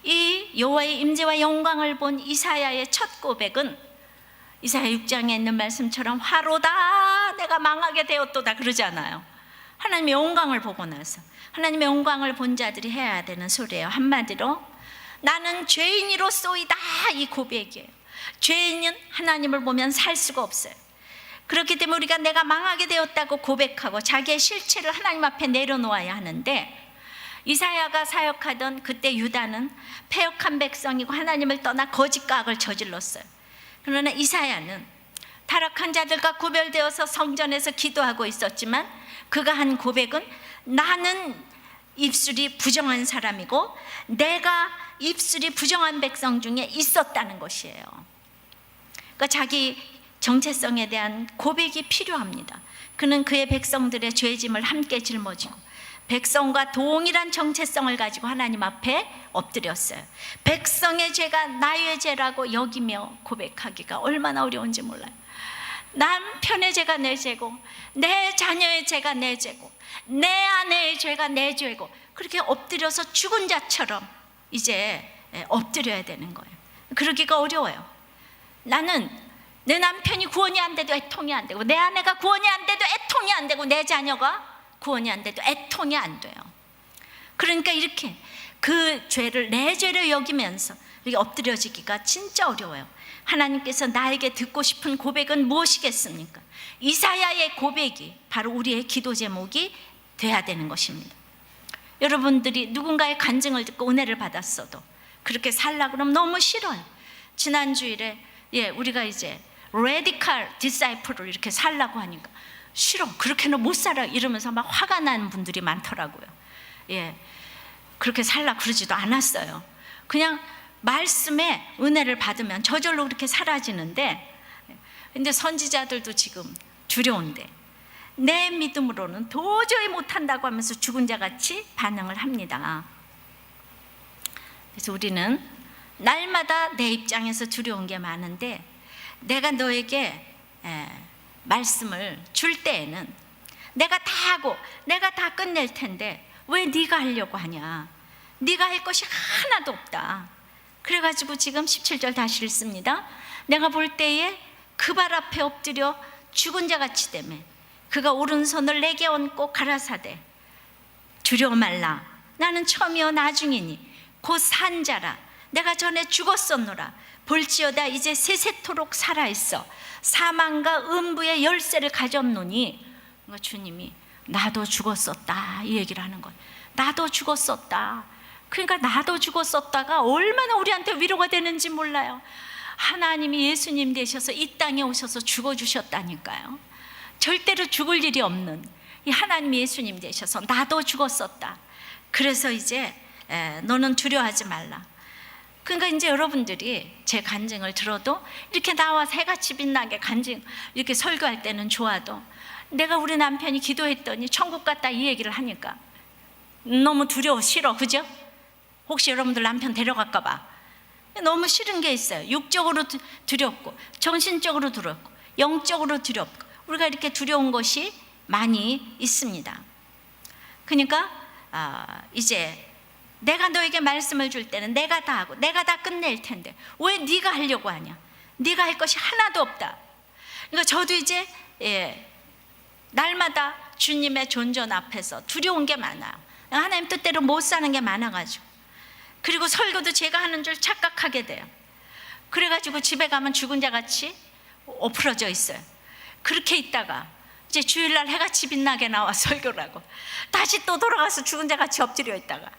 이 여호와의 임재와 영광을 본 이사야의 첫 고백은 이사야 6장에 있는 말씀처럼 화로다 내가 망하게 되었도다 그러잖아요. 하나님의 영광을 보고 나서, 하나님의 영광을 본 자들이 해야 되는 소리예요. 한마디로 나는 죄인이로소이다, 이 고백이에요. 죄인은 하나님을 보면 살 수가 없어요. 그렇기 때문에 우리가 내가 망하게 되었다고 고백하고 자기의 실체를 하나님 앞에 내려놓아야 하는데, 이사야가 사역하던 그때 유다는 패역한 백성이고 하나님을 떠나 거짓과학을 저질렀어요. 그러나 이사야는 타락한 자들과 구별되어서 성전에서 기도하고 있었지만, 그가 한 고백은 나는 입술이 부정한 사람이고 내가 입술이 부정한 백성 중에 있었다는 것이에요. 그러니까 자기 정체성에 대한 고백이 필요합니다. 그는 그의 백성들의 죄짐을 함께 짊어지고 백성과 동일한 정체성을 가지고 하나님 앞에 엎드렸어요. 백성의 죄가 나의 죄라고 여기며 고백하기가 얼마나 어려운지 몰라요. 남편의 죄가 내 죄고, 내 자녀의 죄가 내 죄고, 내 아내의 죄가 내 죄고, 그렇게 엎드려서 죽은 자처럼 이제 엎드려야 되는 거예요. 그러기가 어려워요. 나는 내 남편이 구원이 안 돼도 애통이 안 되고, 내 아내가 구원이 안 돼도 애통이 안 되고, 내 자녀가 구원이 안 돼도 애통이 안 돼요. 그러니까 이렇게 그 죄를 내 죄로 여기면서 이렇게 엎드려지기가 진짜 어려워요. 하나님께서 나에게 듣고 싶은 고백은 무엇이겠습니까? 이사야의 고백이 바로 우리의 기도 제목이 돼야 되는 것입니다. 여러분들이 누군가의 간증을 듣고 은혜를 받았어도 그렇게 살라 그러면 너무 싫어요. 지난 주일에 우리가 이제 레디컬 디사이플을 이렇게 살라고 하니까 싫어, 그렇게는 못 살아 이러면서 막 화가 나는 분들이 많더라고요. 그렇게 살라 그러지도 않았어요. 그냥 말씀에 은혜를 받으면 저절로 그렇게 사라지는데, 근데 선지자들도 지금 두려운데 내 믿음으로는 도저히 못한다고 하면서 죽은 자같이 반응을 합니다. 그래서 우리는 날마다 내 입장에서 두려운 게 많은데, 내가 너에게 말씀을 줄 때에는 내가 다 하고 내가 다 끝낼 텐데 왜 네가 하려고 하냐? 네가 할 것이 하나도 없다. 그래가지고 지금 17절 다시 읽습니다. 내가 볼 때에 그 발 앞에 엎드려 죽은 자같이 되매 그가 오른손을 내게 얹고 가라사대 두려워 말라. 나는 처음이요 나중이니 곧 산 자라. 내가 전에 죽었었노라. 볼지어다 이제 세세토록 살아있어 사망과 음부의 열쇠를 가졌노니. 그러니까 주님이 나도 죽었었다 이 얘기를 하는 거예요. 나도 죽었었다. 그러니까 나도 죽었었다가 얼마나 우리한테 위로가 되는지 몰라요. 하나님이 예수님 되셔서 이 땅에 오셔서 죽어주셨다니까요. 절대로 죽을 일이 없는 이 하나님이 예수님 되셔서 나도 죽었었다. 그래서 이제 너는 두려워하지 말라. 그러니까 이제 여러분들이 제 간증을 들어도 이렇게 나와 새같이 빛나게 간증 이렇게 설교할 때는 좋아도, 내가 우리 남편이 기도했더니 천국 갔다 이 얘기를 하니까 너무 두려워, 싫어, 그죠? 혹시 여러분들 남편 데려갈까 봐 너무 싫은 게 있어요. 육적으로 두렵고 정신적으로 두렵고 영적으로 두렵고 우리가 이렇게 두려운 것이 많이 있습니다. 그러니까 이제 내가 너에게 말씀을 줄 때는 내가 다 하고 내가 다 끝낼 텐데 왜 네가 하려고 하냐? 네가 할 것이 하나도 없다. 그러니까 저도 이제 날마다 주님의 존전 앞에서 두려운 게 많아요. 하나님 뜻대로 못 사는 게 많아가지고, 그리고 설교도 제가 하는 줄 착각하게 돼요. 그래가지고 집에 가면 죽은 자같이 엎어져 있어요. 그렇게 있다가 이제 주일날 해같이 빛나게 나와 설교를 하고 다시 또 돌아가서 죽은 자같이 엎드려 있다가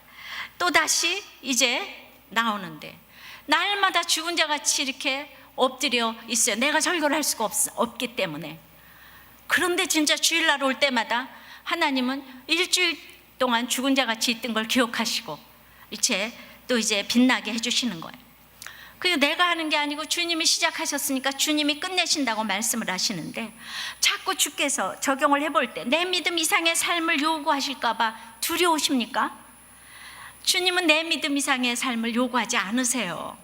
또 다시 이제 나오는데 날마다 죽은 자같이 이렇게 엎드려 있어요. 내가 설교를 할 수가 없기 때문에. 그런데 진짜 주일날 올 때마다 하나님은 일주일 동안 죽은 자같이 있던 걸 기억하시고 이제 빛나게 해주시는 거예요. 그리고 내가 하는 게 아니고 주님이 시작하셨으니까 주님이 끝내신다고 말씀을 하시는데, 자꾸 주께서 적용을 해볼 때 내 믿음 이상의 삶을 요구하실까 봐 두려우십니까? 주님은 내 믿음 이상의 삶을 요구하지 않으세요.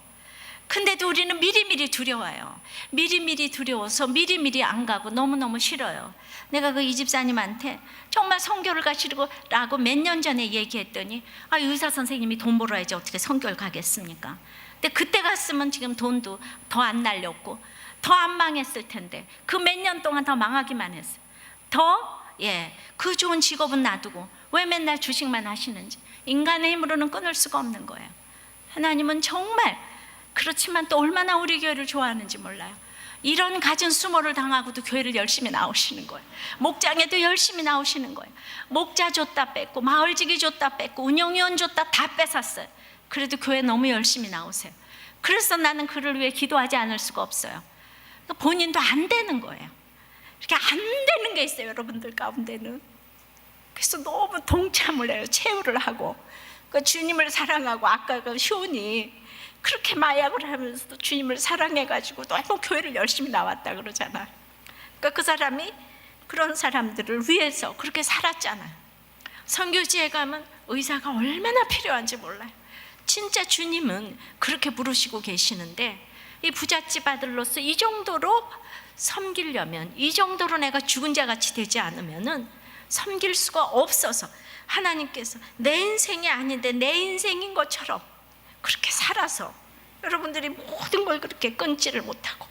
근데도 우리는 미리미리 두려워요. 미리미리 두려워서 미리미리 안 가고 너무너무 싫어요. 내가 그 이 집사님한테 정말 선교를 가시라고 몇 년 전에 얘기했더니 의사 선생님이 돈 벌어야지 어떻게 선교를 가겠습니까? 근데 그때 갔으면 지금 돈도 더 안 날렸고 더 안 망했을 텐데 그 몇 년 동안 더 망하기만 했어요. 그 좋은 직업은 놔두고 왜 맨날 주식만 하시는지 인간의 힘으로는 끊을 수가 없는 거예요. 하나님은 정말 그렇지만 또 얼마나 우리 교회를 좋아하는지 몰라요. 이런 갖은 수모를 당하고도 교회를 열심히 나오시는 거예요. 목장에도 열심히 나오시는 거예요. 목자 줬다 뺐고 마을지기 줬다 뺐고 운영위원 줬다 다 뺏었어요. 그래도 교회 너무 열심히 나오세요. 그래서 나는 그를 위해 기도하지 않을 수가 없어요. 본인도 안 되는 거예요. 이렇게 안 되는 게 있어요, 여러분들 가운데는. 그래서 너무 동참을 해요. 체우를 하고 주님을 사랑하고, 아까 그 쇼니 그렇게 마약을 하면서도 주님을 사랑해가지고 너무 교회를 열심히 나왔다 그러잖아요. 그러니까 그 사람이 그런 사람들을 위해서 그렇게 살았잖아요. 선교지에 가면 의사가 얼마나 필요한지 몰라요. 진짜 주님은 그렇게 부르시고 계시는데 이 부잣집 아들로서 이 정도로 섬기려면, 이 정도로 내가 죽은 자같이 되지 않으면은 섬길 수가 없어서 하나님께서 내 인생이 아닌데 내 인생인 것처럼 그렇게 살아서 여러분들이 모든 걸 그렇게 끊지를 못하고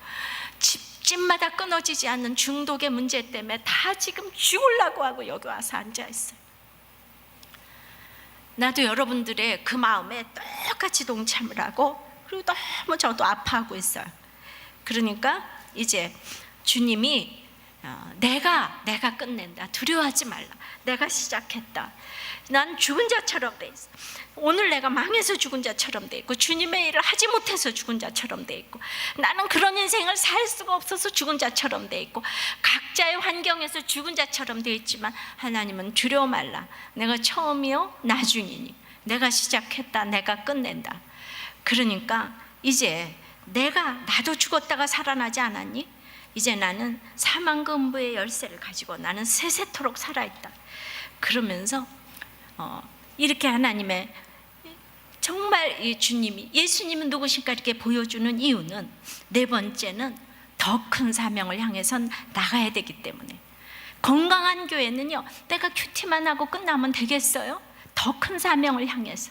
집집마다 끊어지지 않는 중독의 문제 때문에 다 지금 죽으려고 하고 여기 와서 앉아 있어요. 나도 여러분들의 그 마음에 똑같이 동참을 하고, 그리고 너무 저도 아파하고 있어요. 그러니까 이제 주님이 내가 끝낸다, 두려워하지 말라, 내가 시작했다, 난 죽은 자처럼 돼 있어. 오늘 내가 망해서 죽은 자처럼 돼 있고, 주님의 일을 하지 못해서 죽은 자처럼 돼 있고, 나는 그런 인생을 살 수가 없어서 죽은 자처럼 돼 있고, 각자의 환경에서 죽은 자처럼 돼 있지만 하나님은 두려워 말라, 내가 처음이요 나중이니 내가 시작했다, 내가 끝낸다. 그러니까 이제 나도 죽었다가 살아나지 않았니? 이제 나는 사망금부의 열쇠를 가지고 나는 세세토록 살아있다. 그러면서 이렇게 하나님의 정말 이 주님이, 예수님은 누구신가 이렇게 보여주는 이유는, 네 번째는 더 큰 사명을 향해서 나가야 되기 때문에. 건강한 교회는요, 내가 큐티만 하고 끝나면 되겠어요? 더 큰 사명을 향해서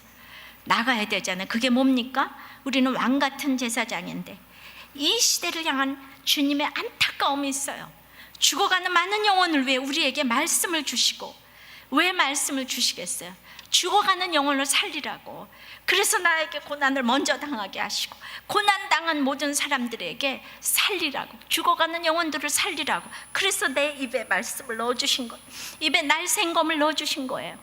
나가야 되잖아요. 그게 뭡니까? 우리는 왕 같은 제사장인데 이 시대를 향한 주님의 안타까움이 있어요. 죽어가는 많은 영혼을 위해 우리에게 말씀을 주시고, 왜 말씀을 주시겠어요? 죽어가는 영혼을 살리라고. 그래서 나에게 고난을 먼저 당하게 하시고, 고난당한 모든 사람들에게 살리라고, 죽어가는 영혼들을 살리라고. 그래서 내 입에 말씀을 넣어주신 거예요. 입에 날생검을 넣어주신 거예요.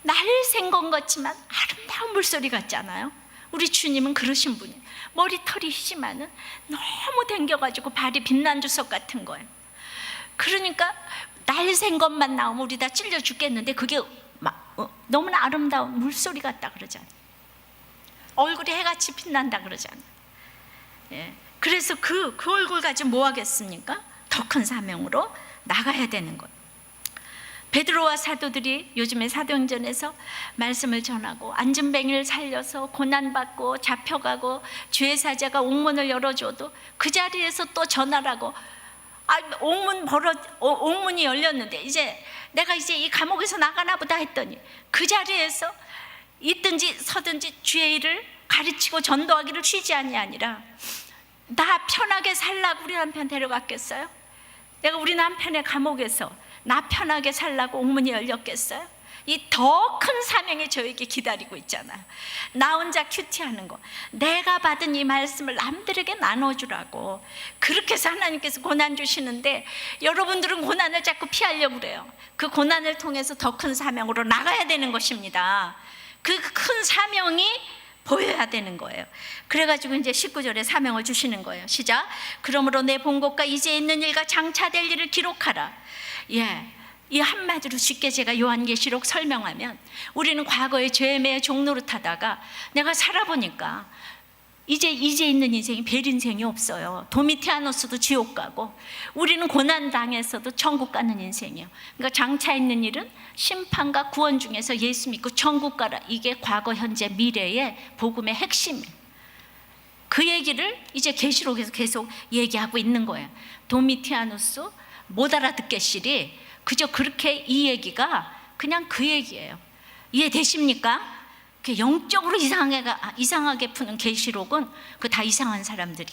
날생검 같지만 아름다운 물소리 같지 않아요? 우리 주님은 그러신 분이에요. 머리털이 희지만은 너무 댕겨가지고 발이 빛난 주석 같은 거예요. 그러니까 날생검만 나오면 우리 다 찔려 죽겠는데 그게 너무나 아름다운 물소리 같다 그러잖아요. 얼굴이 해같이 빛난다 그러잖아요. 예. 그래서 그 얼굴 가지고 뭐 하겠습니까? 더 큰 사명으로 나가야 되는 거예요. 베드로와 사도들이 요즘에 사도행전에서 말씀을 전하고 안진뱅이를 살려서 고난받고 잡혀가고 죄의 사자가 옥문을 열어줘도 그 자리에서 또 전하라고, 옥문이 열렸는데 이제 내가 이제 이 감옥에서 나가나 보다 했더니 그 자리에서 있든지 서든지 주의 일을 가르치고 전도하기를 쉬지 아니라 나 편하게 살라고 우리 남편 데려갔겠어요? 내가 우리 남편의 감옥에서 나 편하게 살라고 옥문이 열렸겠어요? 이 더 큰 사명이 저에게 기다리고 있잖아요. 나 혼자 큐티하는 거, 내가 받은 이 말씀을 남들에게 나눠주라고. 그렇게 해서 하나님께서 고난 주시는데 여러분들은 고난을 자꾸 피하려고 그래요. 그 고난을 통해서 더 큰 사명으로 나가야 되는 것입니다. 그 큰 사명이 보여야 되는 거예요. 그래가지고 이제 19절에 사명을 주시는 거예요. 시작. 그러므로 내 본 것과 이제 있는 일과 장차될 일을 기록하라. 예, 이 한마디로 쉽게 제가 요한계시록 설명하면, 우리는 과거에 죄에 매여 종노릇하다가 내가 살아보니까 이제 있는 인생이 별 인생이 없어요. 도미티아노스도 지옥 가고 우리는 고난 당해서도 천국 가는 인생이에요. 그러니까 장차 있는 일은 심판과 구원 중에서 예수 믿고 천국 가라. 이게 과거, 현재, 미래의 복음의 핵심이에요. 그 얘기를 이제 계시록에서 계속 얘기하고 있는 거예요. 도미티아노스 못 알아듣겠시리 그저 그렇게 이 얘기가 그냥 그 얘기예요. 이해되십니까? 그 영적으로 이상하게 푸는 계시록은 그 다 이상한 사람들인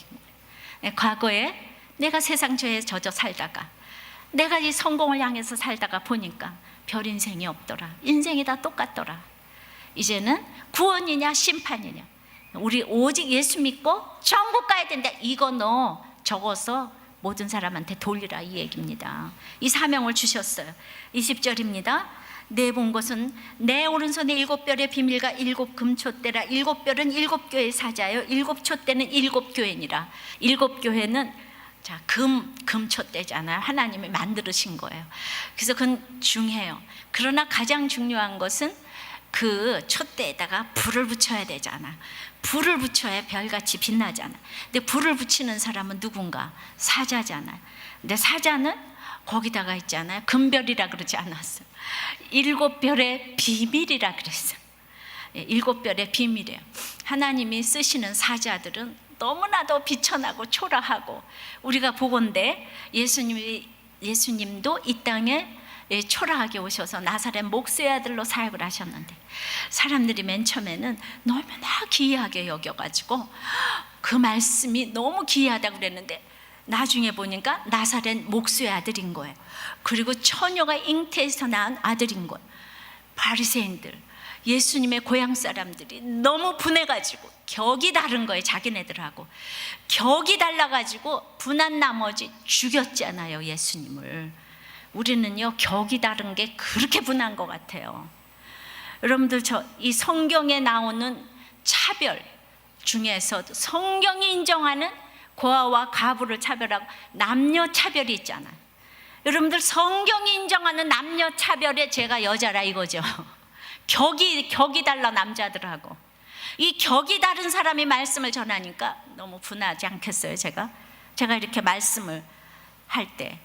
거예요. 과거에 내가 세상 죄에 젖어 살다가 내가 이 성공을 향해서 살다가 보니까 별 인생이 없더라. 인생이 다 똑같더라. 이제는 구원이냐 심판이냐, 우리 오직 예수 믿고 천국 가야 된다. 이거 너 적어서 모든 사람한테 돌리라, 이 얘기입니다. 이 사명을 주셨어요. 20절입니다. 내 본 것은 내 오른손에 7별의 비밀과 7 금촛대라. 7별은 7교회 사자요, 7 촛대는 7 교회니라. 7 교회는 자, 금촛대잖아요. 하나님이 만드신 거예요. 그래서 그건 중요해요. 그러나 가장 중요한 것은 그 촛대에다가 불을 붙여야 되잖아. 불을 붙여야 별같이 빛나잖아. 근데 불을 붙이는 사람은 누군가? 사자잖아. 근데 사자는 거기다가 있잖아요. 금별이라 그러지 않았어요. 7별의 비밀이라 그랬어요. 7별의 비밀이에요. 하나님이 쓰시는 사자들은 너무나도 비천하고 초라하고, 우리가 보건대 예수님도 이 땅에 초라하게 오셔서 나사렛 목수의 아들로 사역을 하셨는데, 사람들이 맨 처음에는 너무나 기이하게 여겨가지고 그 말씀이 너무 기이하다고 그랬는데, 나중에 보니까 나사렛 목수의 아들인 거예요. 그리고 처녀가 잉태해서 낳은 아들인 거예요. 바리새인들, 예수님의 고향 사람들이 너무 분해가지고 격이 다른 거예요. 자기네들하고 격이 달라가지고 분한 나머지 죽였잖아요, 예수님을. 우리는요, 격이 다른 게 그렇게 분한 것 같아요. 여러분들, 이 성경에 나오는 차별 중에서도 성경이 인정하는 고아와 과부를 차별하고 남녀 차별이 있잖아요. 여러분들, 성경이 인정하는 남녀 차별에 제가 여자라 이거죠. 격이 달라, 남자들하고. 이 격이 다른 사람이 말씀을 전하니까 너무 분하지 않겠어요? 제가 이렇게 말씀을 할 때.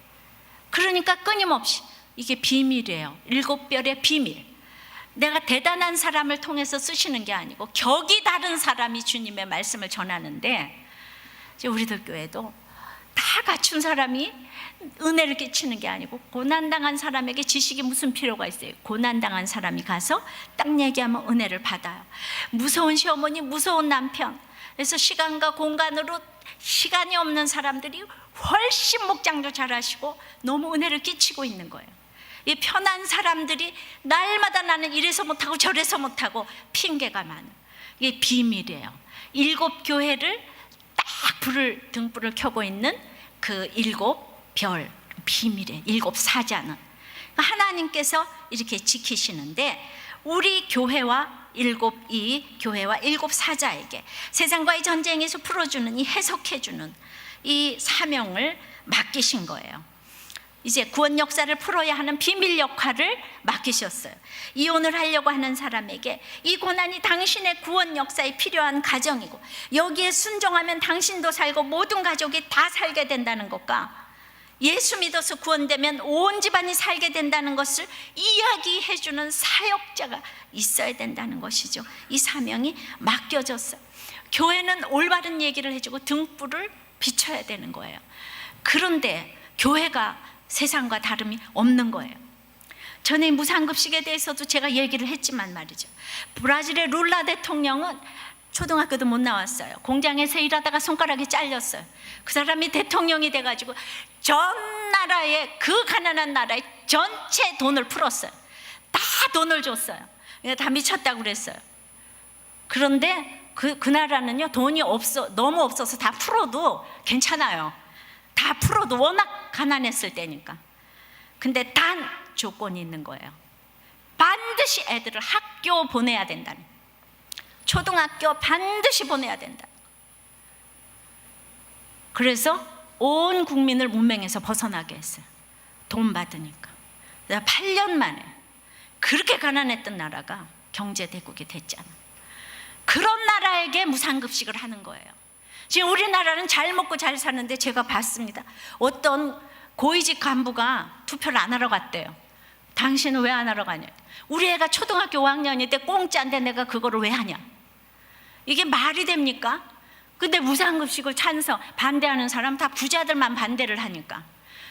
그러니까 끊임없이 이게 비밀이에요. 7별의 비밀. 내가 대단한 사람을 통해서 쓰시는 게 아니고 격이 다른 사람이 주님의 말씀을 전하는데, 이제 우리들 교회도 다 갖춘 사람이 은혜를 끼치는 게 아니고, 고난당한 사람에게 지식이 무슨 필요가 있어요? 고난당한 사람이 가서 딱 얘기하면 은혜를 받아요. 무서운 시어머니, 무서운 남편, 그래서 시간과 공간으로 시간이 없는 사람들이 훨씬 목장도 잘하시고 너무 은혜를 끼치고 있는 거예요. 이 편한 사람들이 날마다 나는 이래서 못하고 저래서 못하고 핑계가 많은, 이게 비밀이에요. 7교회를 딱 등불을 켜고 있는 그 7별 비밀의 7사자는 하나님께서 이렇게 지키시는데, 우리 교회와 이 교회와 7사자에게 세상과의 전쟁에서 풀어주는, 이 해석해주는 이 사명을 맡기신 거예요. 이제 구원 역사를 풀어야 하는 비밀 역할을 맡기셨어요. 이혼을 하려고 하는 사람에게 이 고난이 당신의 구원 역사에 필요한 과정이고, 여기에 순종하면 당신도 살고 모든 가족이 다 살게 된다는 것과, 예수 믿어서 구원되면 온 집안이 살게 된다는 것을 이야기해주는 사역자가 있어야 된다는 것이죠. 이 사명이 맡겨졌어요. 교회는 올바른 얘기를 해주고 등불을 비춰야 되는 거예요. 그런데 교회가 세상과 다름이 없는 거예요. 전에 무상급식에 대해서도 제가 얘기를 했지만 말이죠. 브라질의 룰라 대통령은 초등학교도 못 나왔어요. 공장에서 일하다가 손가락이 잘렸어요. 그 사람이 대통령이 돼가지고 전 나라의, 그 가난한 나라의 전체 돈을 풀었어요. 다 돈을 줬어요. 다 미쳤다고 그랬어요. 그런데 그 나라는요, 돈이 너무 없어서 다 풀어도 괜찮아요. 다 풀어도 워낙 가난했을 때니까. 근데 단 조건이 있는 거예요. 반드시 애들을 학교 보내야 된다는, 초등학교 반드시 보내야 된다. 그래서 온 국민을 문맹에서 벗어나게 했어요. 돈 받으니까. 8년 만에 그렇게 가난했던 나라가 경제대국이 됐잖아. 그런 나라에게 무상급식을 하는 거예요. 지금 우리나라는 잘 먹고 잘 사는데, 제가 봤습니다. 어떤 고위직 간부가 투표를 안 하러 갔대요. 당신은 왜 안 하러 가냐? 우리 애가 초등학교 5학년일 때 공짜인데 내가 그거를 왜 하냐? 이게 말이 됩니까? 근데 무상급식을 반대하는 사람 다 부자들만 반대를 하니까,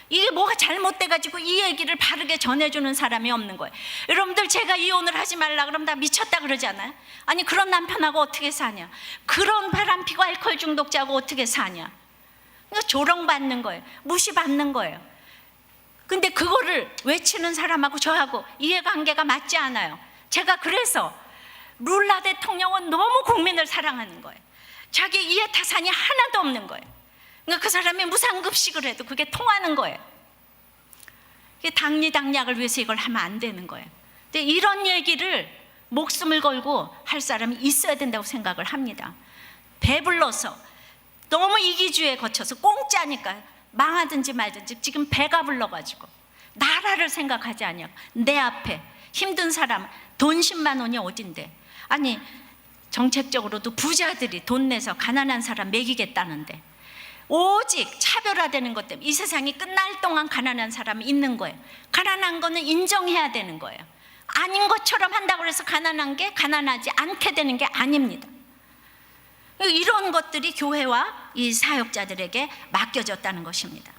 이게 뭐가 잘못돼가지고 이 얘기를 바르게 전해주는 사람이 없는 거예요. 여러분들, 제가 이혼을 하지 말라 그러면 다 미쳤다 그러잖아요. 아니, 그런 남편하고 어떻게 사냐? 그런 바람피고 알코올 중독자하고 어떻게 사냐? 그러니까 조롱받는 거예요. 무시받는 거예요. 근데 그거를 외치는 사람하고 저하고 이해관계가 맞지 않아요. 제가 그래서 룰라 대통령은 너무 국민을 사랑하는 거예요. 자기 이해타산이 하나도 없는 거예요. 그러니까 그 사람이 무상급식을 해도 그게 통하는 거예요. 당리당략을 위해서 이걸 하면 안 되는 거예요. 근데 이런 얘기를 목숨을 걸고 할 사람이 있어야 된다고 생각을 합니다. 배불러서 너무 이기주의에 거쳐서 공짜니까 망하든지 말든지 지금 배가 불러가지고 나라를 생각하지 않냐고. 내 앞에 힘든 사람 돈 10만 원이 어딘데. 아니, 정책적으로도 부자들이 돈 내서 가난한 사람 먹이겠다는데 오직 차별화되는 것 때문에 이 세상이 끝날 동안 가난한 사람이 있는 거예요. 가난한 거는 인정해야 되는 거예요. 아닌 것처럼 한다고 해서 가난한 게 가난하지 않게 되는 게 아닙니다. 이런 것들이 교회와 이 사역자들에게 맡겨졌다는 것입니다.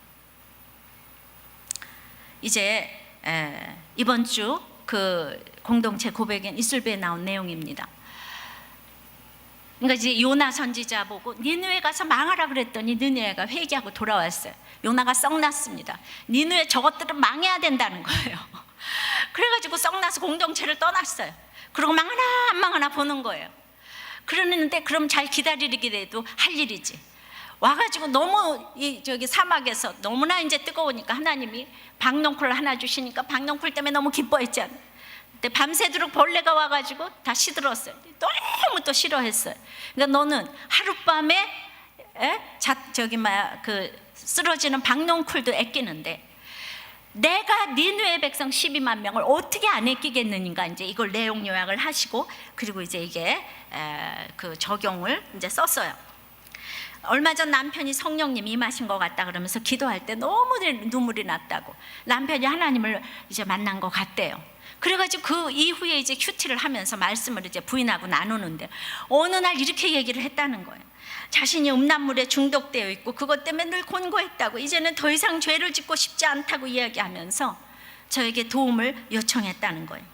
이제 이번 주 그 공동체 고백인 이슬배에 나온 내용입니다. 그러니까 이제 요나 선지자 보고 니느웨 가서 망하라 그랬더니 니느웨가 회개하고 돌아왔어요. 요나가 썩났습니다. 니느웨 저것들은 망해야 된다는 거예요. 그래가지고 썩나서 공동체를 떠났어요. 그리고 망하나 안 망하나 보는 거예요. 그러는데 그럼 잘 기다리기라도 할 일이지. 와가지고 너무 저기 사막에서 너무나 이제 뜨거우니까 하나님이 박농쿨 하나 주시니까 박농쿨 때문에 너무 기뻐했잖아요. 근데 밤새도록 벌레가 와가지고 다 시들었어요. 너무 또 싫어했어요. 그러니까 너는 하룻밤에 쓰러지는 박농쿨도 애끼는데 내가 니느웨 백성 12만 명을 어떻게 안 애끼겠느니까 이제 이걸 내용 요약을 하시고 그리고 이제 이게 그 적용을 이제 썼어요. 얼마 전 남편이 성령님이 임하신 것 같다 그러면서 기도할 때 너무 눈물이 났다고. 남편이 하나님을 이제 만난 것 같대요. 그래가지고 그 이후에 이제 큐티를 하면서 말씀을 이제 부인하고 나누는데 어느 날 이렇게 얘기를 했다는 거예요. 자신이 음란물에 중독되어 있고 그것 때문에 늘 곤고했다고, 이제는 더 이상 죄를 짓고 싶지 않다고 이야기하면서 저에게 도움을 요청했다는 거예요.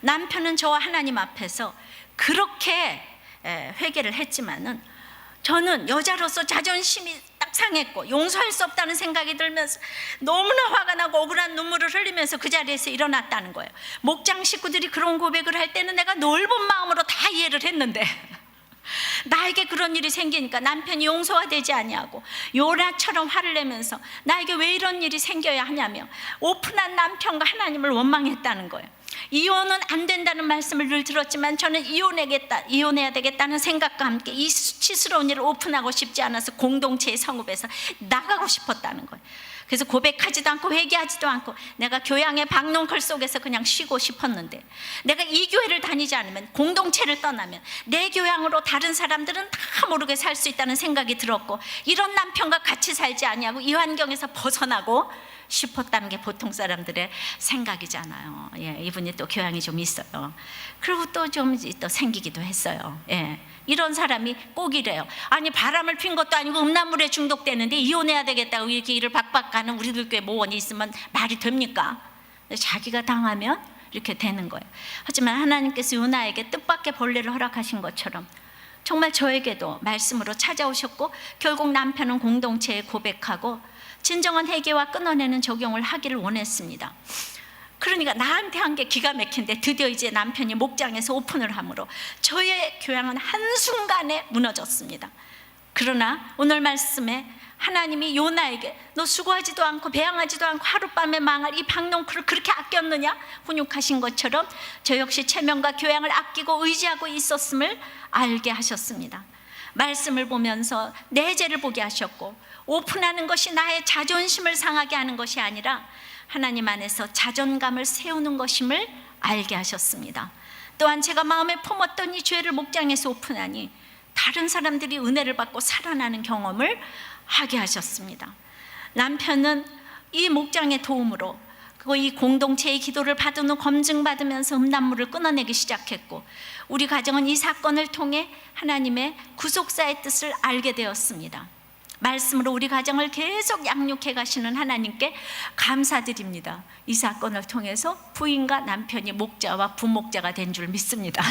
남편은 저와 하나님 앞에서 그렇게 회개를 했지만은 저는 여자로서 자존심이 딱 상했고 용서할 수 없다는 생각이 들면서 너무나 화가 나고 억울한 눈물을 흘리면서 그 자리에서 일어났다는 거예요. 목장 식구들이 그런 고백을 할 때는 내가 넓은 마음으로 다 이해를 했는데 나에게 그런 일이 생기니까 남편이 용서가 되지 아니하고 요나처럼 화를 내면서 나에게 왜 이런 일이 생겨야 하냐며 오픈한 남편과 하나님을 원망했다는 거예요. 이혼은 안 된다는 말씀을 늘 들었지만 저는 이혼해야 되겠다는 생각과 함께 이 수치스러운 일을 오픈하고 싶지 않아서 공동체의 성읍에서 나가고 싶었다는 거예요. 그래서 고백하지도 않고 회개하지도 않고 내가 교양의 박농쿨 속에서 그냥 쉬고 싶었는데, 내가 이 교회를 다니지 않으면, 공동체를 떠나면 내 교양으로 다른 사람들은 다 모르게 살 수 있다는 생각이 들었고, 이런 남편과 같이 살지 아니하고 이 환경에서 벗어나고 싶었다는 게 보통 사람들의 생각이잖아요. 예, 이분이 또 교양이 좀 있어요. 그리고 또 좀 또 생기기도 했어요. 예, 이런 사람이 꼭 이래요. 아니 바람을 핀 것도 아니고 음란물에 중독되는데 이혼해야 되겠다고 이렇게 일을 박박 가는 우리들 교회 모원이 있으면 말이 됩니까? 자기가 당하면 이렇게 되는 거예요. 하지만 하나님께서 요나에게 뜻밖의 벌레를 허락하신 것처럼 정말 저에게도 말씀으로 찾아오셨고, 결국 남편은 공동체에 고백하고 진정한 회개와 끊어내는 적용을 하기를 원했습니다. 그러니까 나한테 한 게 기가 막힌데 드디어 이제 남편이 목장에서 오픈을 하므로 저의 교양은 한순간에 무너졌습니다. 그러나 오늘 말씀에 하나님이 요나에게 너 수고하지도 않고 배양하지도 않고 하룻밤에 망할 이 박농쿨을 그렇게 아꼈느냐 훈육하신 것처럼 저 역시 체면과 교양을 아끼고 의지하고 있었음을 알게 하셨습니다. 말씀을 보면서 내 죄를 보게 하셨고, 오픈하는 것이 나의 자존심을 상하게 하는 것이 아니라 하나님 안에서 자존감을 세우는 것임을 알게 하셨습니다. 또한 제가 마음에 품었던 이 죄를 목장에서 오픈하니 다른 사람들이 은혜를 받고 살아나는 경험을 하게 하셨습니다. 남편은 이 목장의 도움으로 그리고 이 공동체의 기도를 받은 후 검증받으면서 음란물을 끊어내기 시작했고, 우리 가정은 이 사건을 통해 하나님의 구속사의 뜻을 알게 되었습니다. 말씀으로 우리 가정을 계속 양육해 가시는 하나님께 감사드립니다. 이 사건을 통해서 부인과 남편이 목자와 부목자가 된 줄 믿습니다.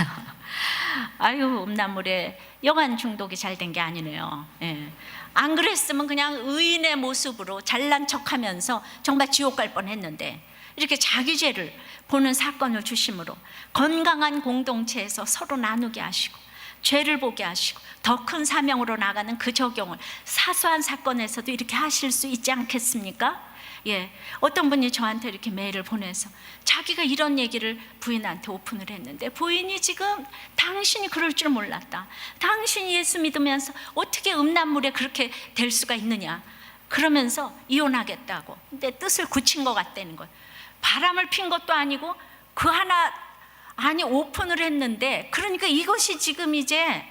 아유, 음란물에 영안 중독이 잘 된 게 아니네요. 예. 안 그랬으면 그냥 의인의 모습으로 잘난 척하면서 정말 지옥 갈 뻔했는데, 이렇게 자기 죄를 보는 사건을 주심으로 건강한 공동체에서 서로 나누게 하시고 죄를 보게 하시고 더 큰 사명으로 나가는 그 적용을 사소한 사건에서도 이렇게 하실 수 있지 않겠습니까? 예, 어떤 분이 저한테 이렇게 메일을 보내서 자기가 이런 얘기를 부인한테 오픈을 했는데, 부인이 지금 당신이 그럴 줄 몰랐다, 당신이 예수 믿으면서 어떻게 음란물에 그렇게 될 수가 있느냐 그러면서 이혼하겠다고. 근데 뜻을 굳힌 것 같다는 거예요. 바람을 핀 것도 아니고 그 하나 아니 오픈을 했는데, 그러니까 이것이 지금 이제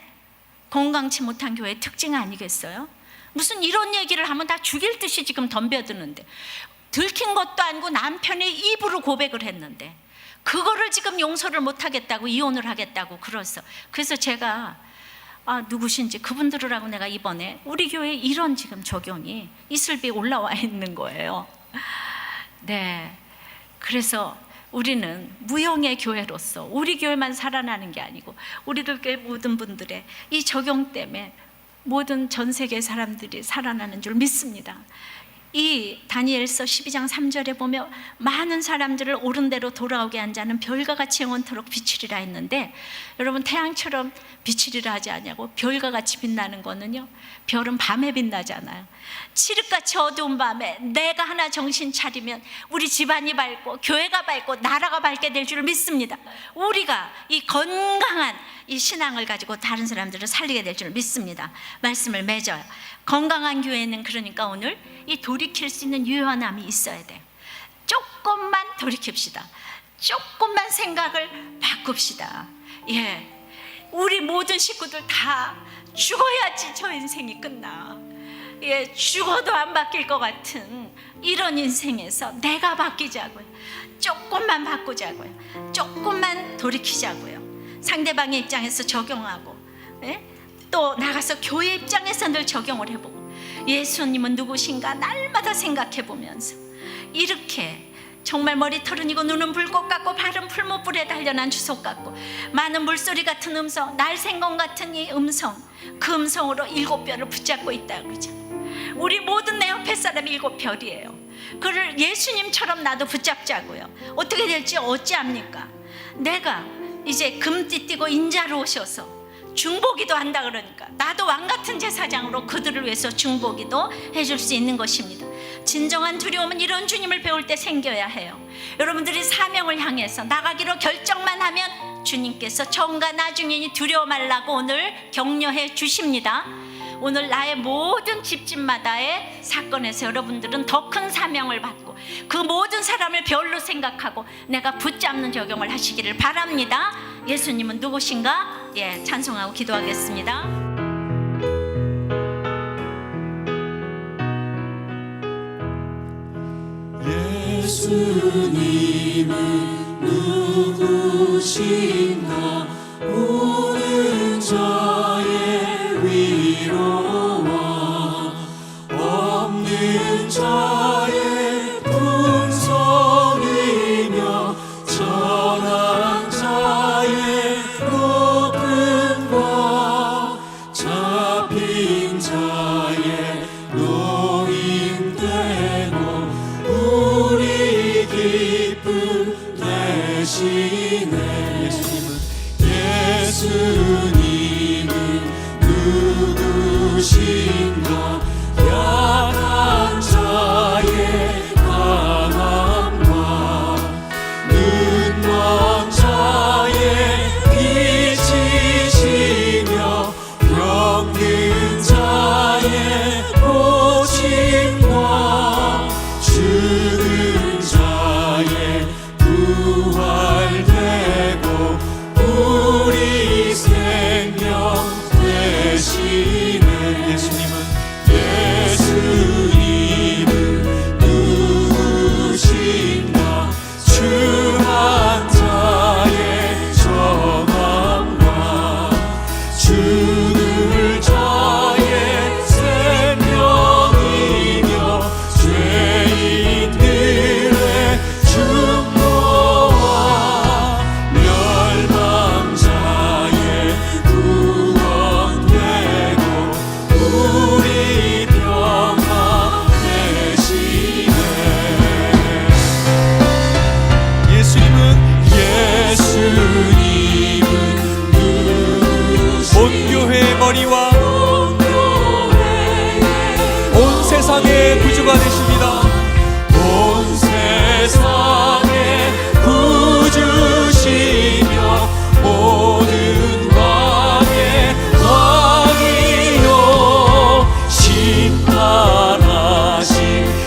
건강치 못한 교회의 특징 아니겠어요? 무슨 이런 얘기를 하면 다 죽일 듯이 지금 덤벼드는데, 들킨 것도 아니고 남편의 입으로 고백을 했는데 그거를 지금 용서를 못하겠다고 이혼을 하겠다고 그래서 제가 누구신지 그분 들으라고 내가 이번에 우리 교회에 이런 지금 적용이 이슬비에 올라와 있는 거예요. 네, 그래서 우리는 무형의 교회로서 우리 교회만 살아나는 게 아니고 우리들 교회 모든 분들의 이 적용 때문에 모든 전 세계 사람들이 살아나는 줄 믿습니다. 이 다니엘서 12장 3절에 보면 많은 사람들을 옳은 대로 돌아오게 한 자는 별과 같이 영원토록 비치리라 했는데, 여러분 태양처럼 비치리라 하지 않냐고. 별과 같이 빛나는 거는요, 별은 밤에 빛나잖아요. 칠흑같이 어두운 밤에 내가 하나 정신 차리면 우리 집안이 밝고 교회가 밝고 나라가 밝게 될 줄 믿습니다. 우리가 이 건강한 이 신앙을 가지고 다른 사람들을 살리게 될 줄 믿습니다. 말씀을 맺어요. 건강한 교회는 그러니까 오늘 이 돌이킬 수 있는 유연함이 있어야 돼. 조금만 돌이킵시다. 조금만 생각을 바꿉시다. 예, 우리 모든 식구들 다 죽어야지 저 인생이 끝나. 예, 죽어도 안 바뀔 것 같은 이런 인생에서 내가 바뀌자고요. 조금만 바꾸자고요. 조금만 돌이키자고요. 상대방의 입장에서 적용하고, 예? 또 나가서 교회 입장에서 늘 적용을 해보고, 예수님은 누구신가 날마다 생각해보면서 이렇게 정말 머리털은 이고 눈은 불꽃 같고 발은 풀무불에 단련한 주석 같고 많은 물소리 같은 음성, 날생검 같은 이 음성, 그 음성으로 7별을 붙잡고 있다 그러죠. 우리 모든 내 옆에 사람이 7별이에요. 그를 예수님처럼 나도 붙잡자고요. 어떻게 될지 어찌합니까? 내가 이제 금띠 띠고 인자로 오셔서 중보기도 한다 그러니까 나도 왕같은 제사장으로 그들을 위해서 중보기도 해줄 수 있는 것입니다. 진정한 두려움은 이런 주님을 배울 때 생겨야 해요. 여러분들이 사명을 향해서 나가기로 결정만 하면 주님께서 처음과 나중이니 두려워 말라고 오늘 격려해 주십니다. 오늘 나의 모든 집집마다의 사건에서 여러분들은 더 큰 사명을 받고 그 모든 사람을 별로 생각하고 내가 붙잡는 적용을 하시기를 바랍니다. 예수님은 누구신가? 예, 찬송하고 기도하겠습니다. 예수님은 누구신가? 모든 자의 위로와 없는 자의 풍성이며 전한 자의 높음과 잡힌 자의 노임되고 우리 기쁨 되시네. 예수님은 누구신가? 약한 자의 강함과 눈먼 자의 빛이시며 병든 자의 고침과 죽은 자의 부활되고 우리 생명 되시네. 예수님은 누구신가? 주한 자의 정함과 죽을 자의 생명이며 죄인들의 중보와 멸망 자의 구원되고 우리 평화 되시네. 예수님은 온 교회의 머리와 온 세상의 구주가 되십니다. 온 세상의 구주시며 모든 왕의 왕이요 심판하신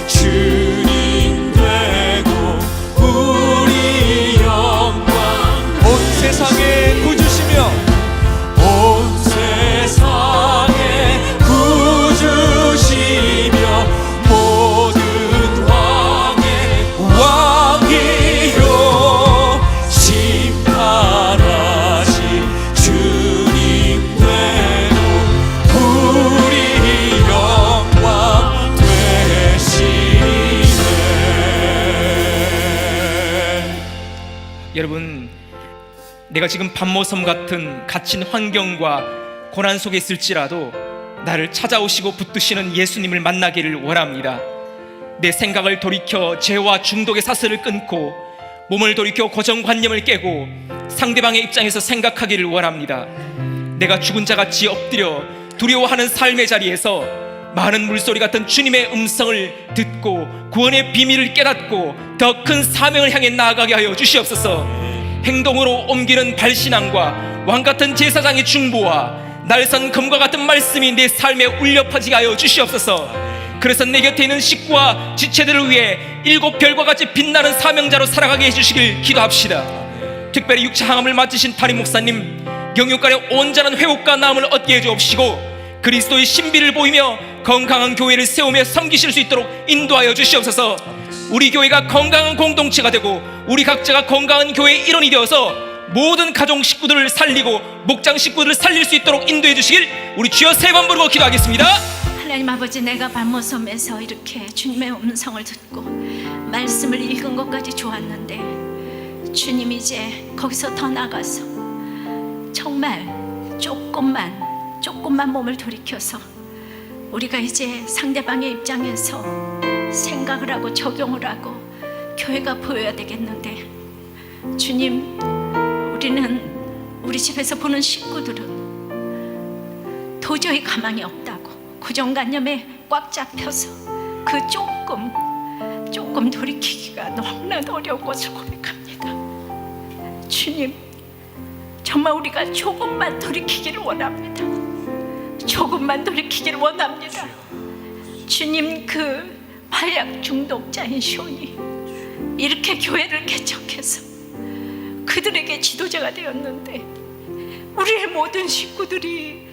주님 되고 우리 영광. 온 세상의 구주시며 온 세상의 구주시며 여러분, 내가 지금 밤모섬 같은 갇힌 환경과 고난 속에 있을지라도 나를 찾아오시고 붙드시는 예수님을 만나기를 원합니다. 내 생각을 돌이켜 죄와 중독의 사슬을 끊고 몸을 돌이켜 고정관념을 깨고 상대방의 입장에서 생각하기를 원합니다. 내가 죽은 자같이 엎드려 두려워하는 삶의 자리에서 많은 물소리 같은 주님의 음성을 듣고 구원의 비밀을 깨닫고 더 큰 사명을 향해 나아가게 하여 주시옵소서. 행동으로 옮기는 발신함과 왕같은 제사장의 중보와 날선 검과 같은 말씀이 내 삶에 울려 퍼지게 하여 주시옵소서. 그래서 내 곁에 있는 식구와 지체들을 위해 7별과 같이 빛나는 사명자로 살아가게 해주시길 기도합시다. 특별히 육체 항암을 맡으신 담임 목사님, 영육간의 온전한 회복과 나음을 얻게 해주옵시고 그리스도의 신비를 보이며 건강한 교회를 세우며 섬기실 수 있도록 인도하여 주시옵소서. 우리 교회가 건강한 공동체가 되고 우리 각자가 건강한 교회의 일원이 되어서 모든 가족 식구들을 살리고 목장 식구들을 살릴 수 있도록 인도해 주시길 우리 주여 세 번 부르고 기도하겠습니다. 하나님 아버지, 내가 밤모섬에서 이렇게 주님의 음성을 듣고 말씀을 읽은 것까지 좋았는데 주님, 이제 거기서 더 나가서 정말 조금만 몸을 돌이켜서 우리가 이제 상대방의 입장에서 생각을 하고 적용을 하고 교회가 보여야 되겠는데, 주님, 우리 집에서 보는 식구들은 도저히 가망이 없다고 고정관념에 꽉 잡혀서 그 조금 돌이키기가 너무나도 어려운 것을 고백합니다. 주님, 정말 우리가 조금만 돌이키기를 원합니다. 조금만 돌이키기를 원합니다. 주님, 그 마약 중독자인 쇼니 이렇게 교회를 개척해서 그들에게 지도자가 되었는데 우리의 모든 식구들이,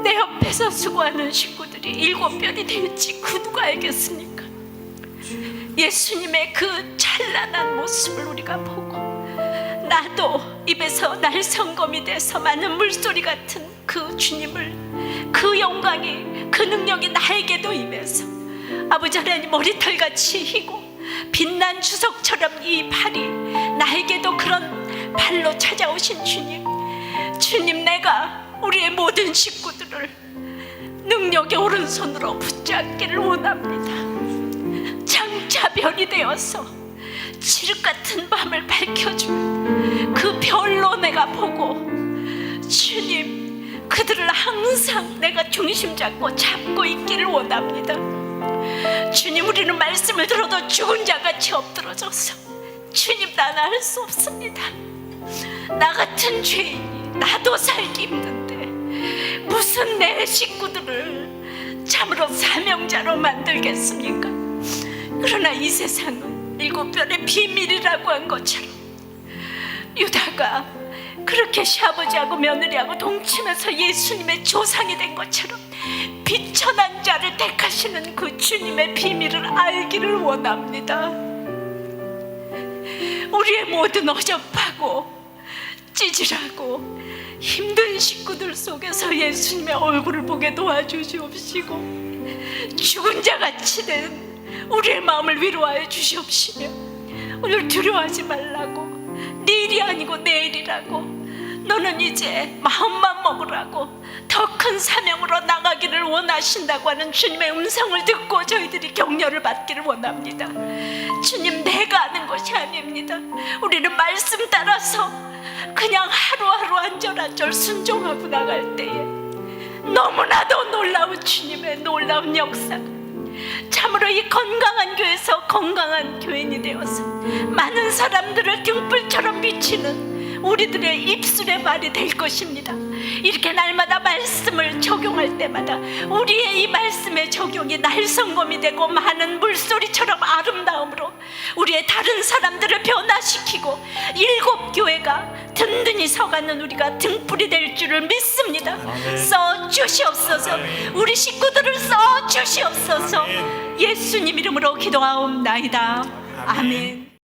내 옆에서 수고하는 식구들이 7별이 될지 그 누가 알겠습니까? 예수님의 그 찬란한 모습을 우리가 보고 나도 입에서 날성검이 돼서 많은 물소리 같은 그 주님을, 그 영광이, 그 능력이 나에게도 임해서 아버지 하나님, 머리털같이 희고 빛난 주석처럼 이 발이 나에게도 그런 발로 찾아오신 주님, 내가 우리의 모든 식구들을 능력의 오른손으로 붙잡기를 원합니다. 장차 별이 되어서 칠흑 같은 밤을 밝혀주는 그 별로 내가 보고, 주님, 그들을 항상 내가 중심 잡고 있기를 원합니다. 주님, 우리는 말씀을 들어도 죽은 자같이 엎드러져서, 주님, 나는 할 수 없습니다. 나 같은 죄인이, 나도 살기 힘든데 무슨 내 식구들을 참으로 사명자로 만들겠습니까? 그러나 이 세상은 7별의 비밀이라고 한 것처럼 유다가 그렇게 시아버지하고 며느리하고 동침해서 예수님의 조상이 된 것처럼 비천한 자를 택하시는 그 주님의 비밀을 알기를 원합니다. 우리의 모든 어접하고 찌질하고 힘든 식구들 속에서 예수님의 얼굴을 보게 도와주시옵시고 죽은 자같이 된 우리의 마음을 위로하여 주시옵시며, 오늘 두려워하지 말라고, 네 일이 아니고 내 일이라고, 너는 이제 마음만 먹으라고 더 큰 사명으로 나가기를 원하신다고 하는 주님의 음성을 듣고 저희들이 격려를 받기를 원합니다. 주님, 내가 아는 것이 아닙니다. 우리는 말씀 따라서 그냥 하루하루 한절 순종하고 나갈 때에 너무나도 놀라운 주님의 놀라운 역사, 참으로 이 건강한 교회에서 건강한 교인이 되어서 많은 사람들을 등불처럼 비치는 우리들의 입술의 말이 될 것입니다. 이렇게 날마다 말씀을 적용할 때마다 우리의 이 말씀의 적용이 날성검이 되고 많은 물소리처럼 아름다움으로 우리의 다른 사람들을 변화시키고 7교회가 든든히 서가는 우리가 등불이 될 줄을 믿습니다. 써주시옵소서. 우리 식구들을 써주시옵소서. 예수님 이름으로 기도하옵나이다. 아멘.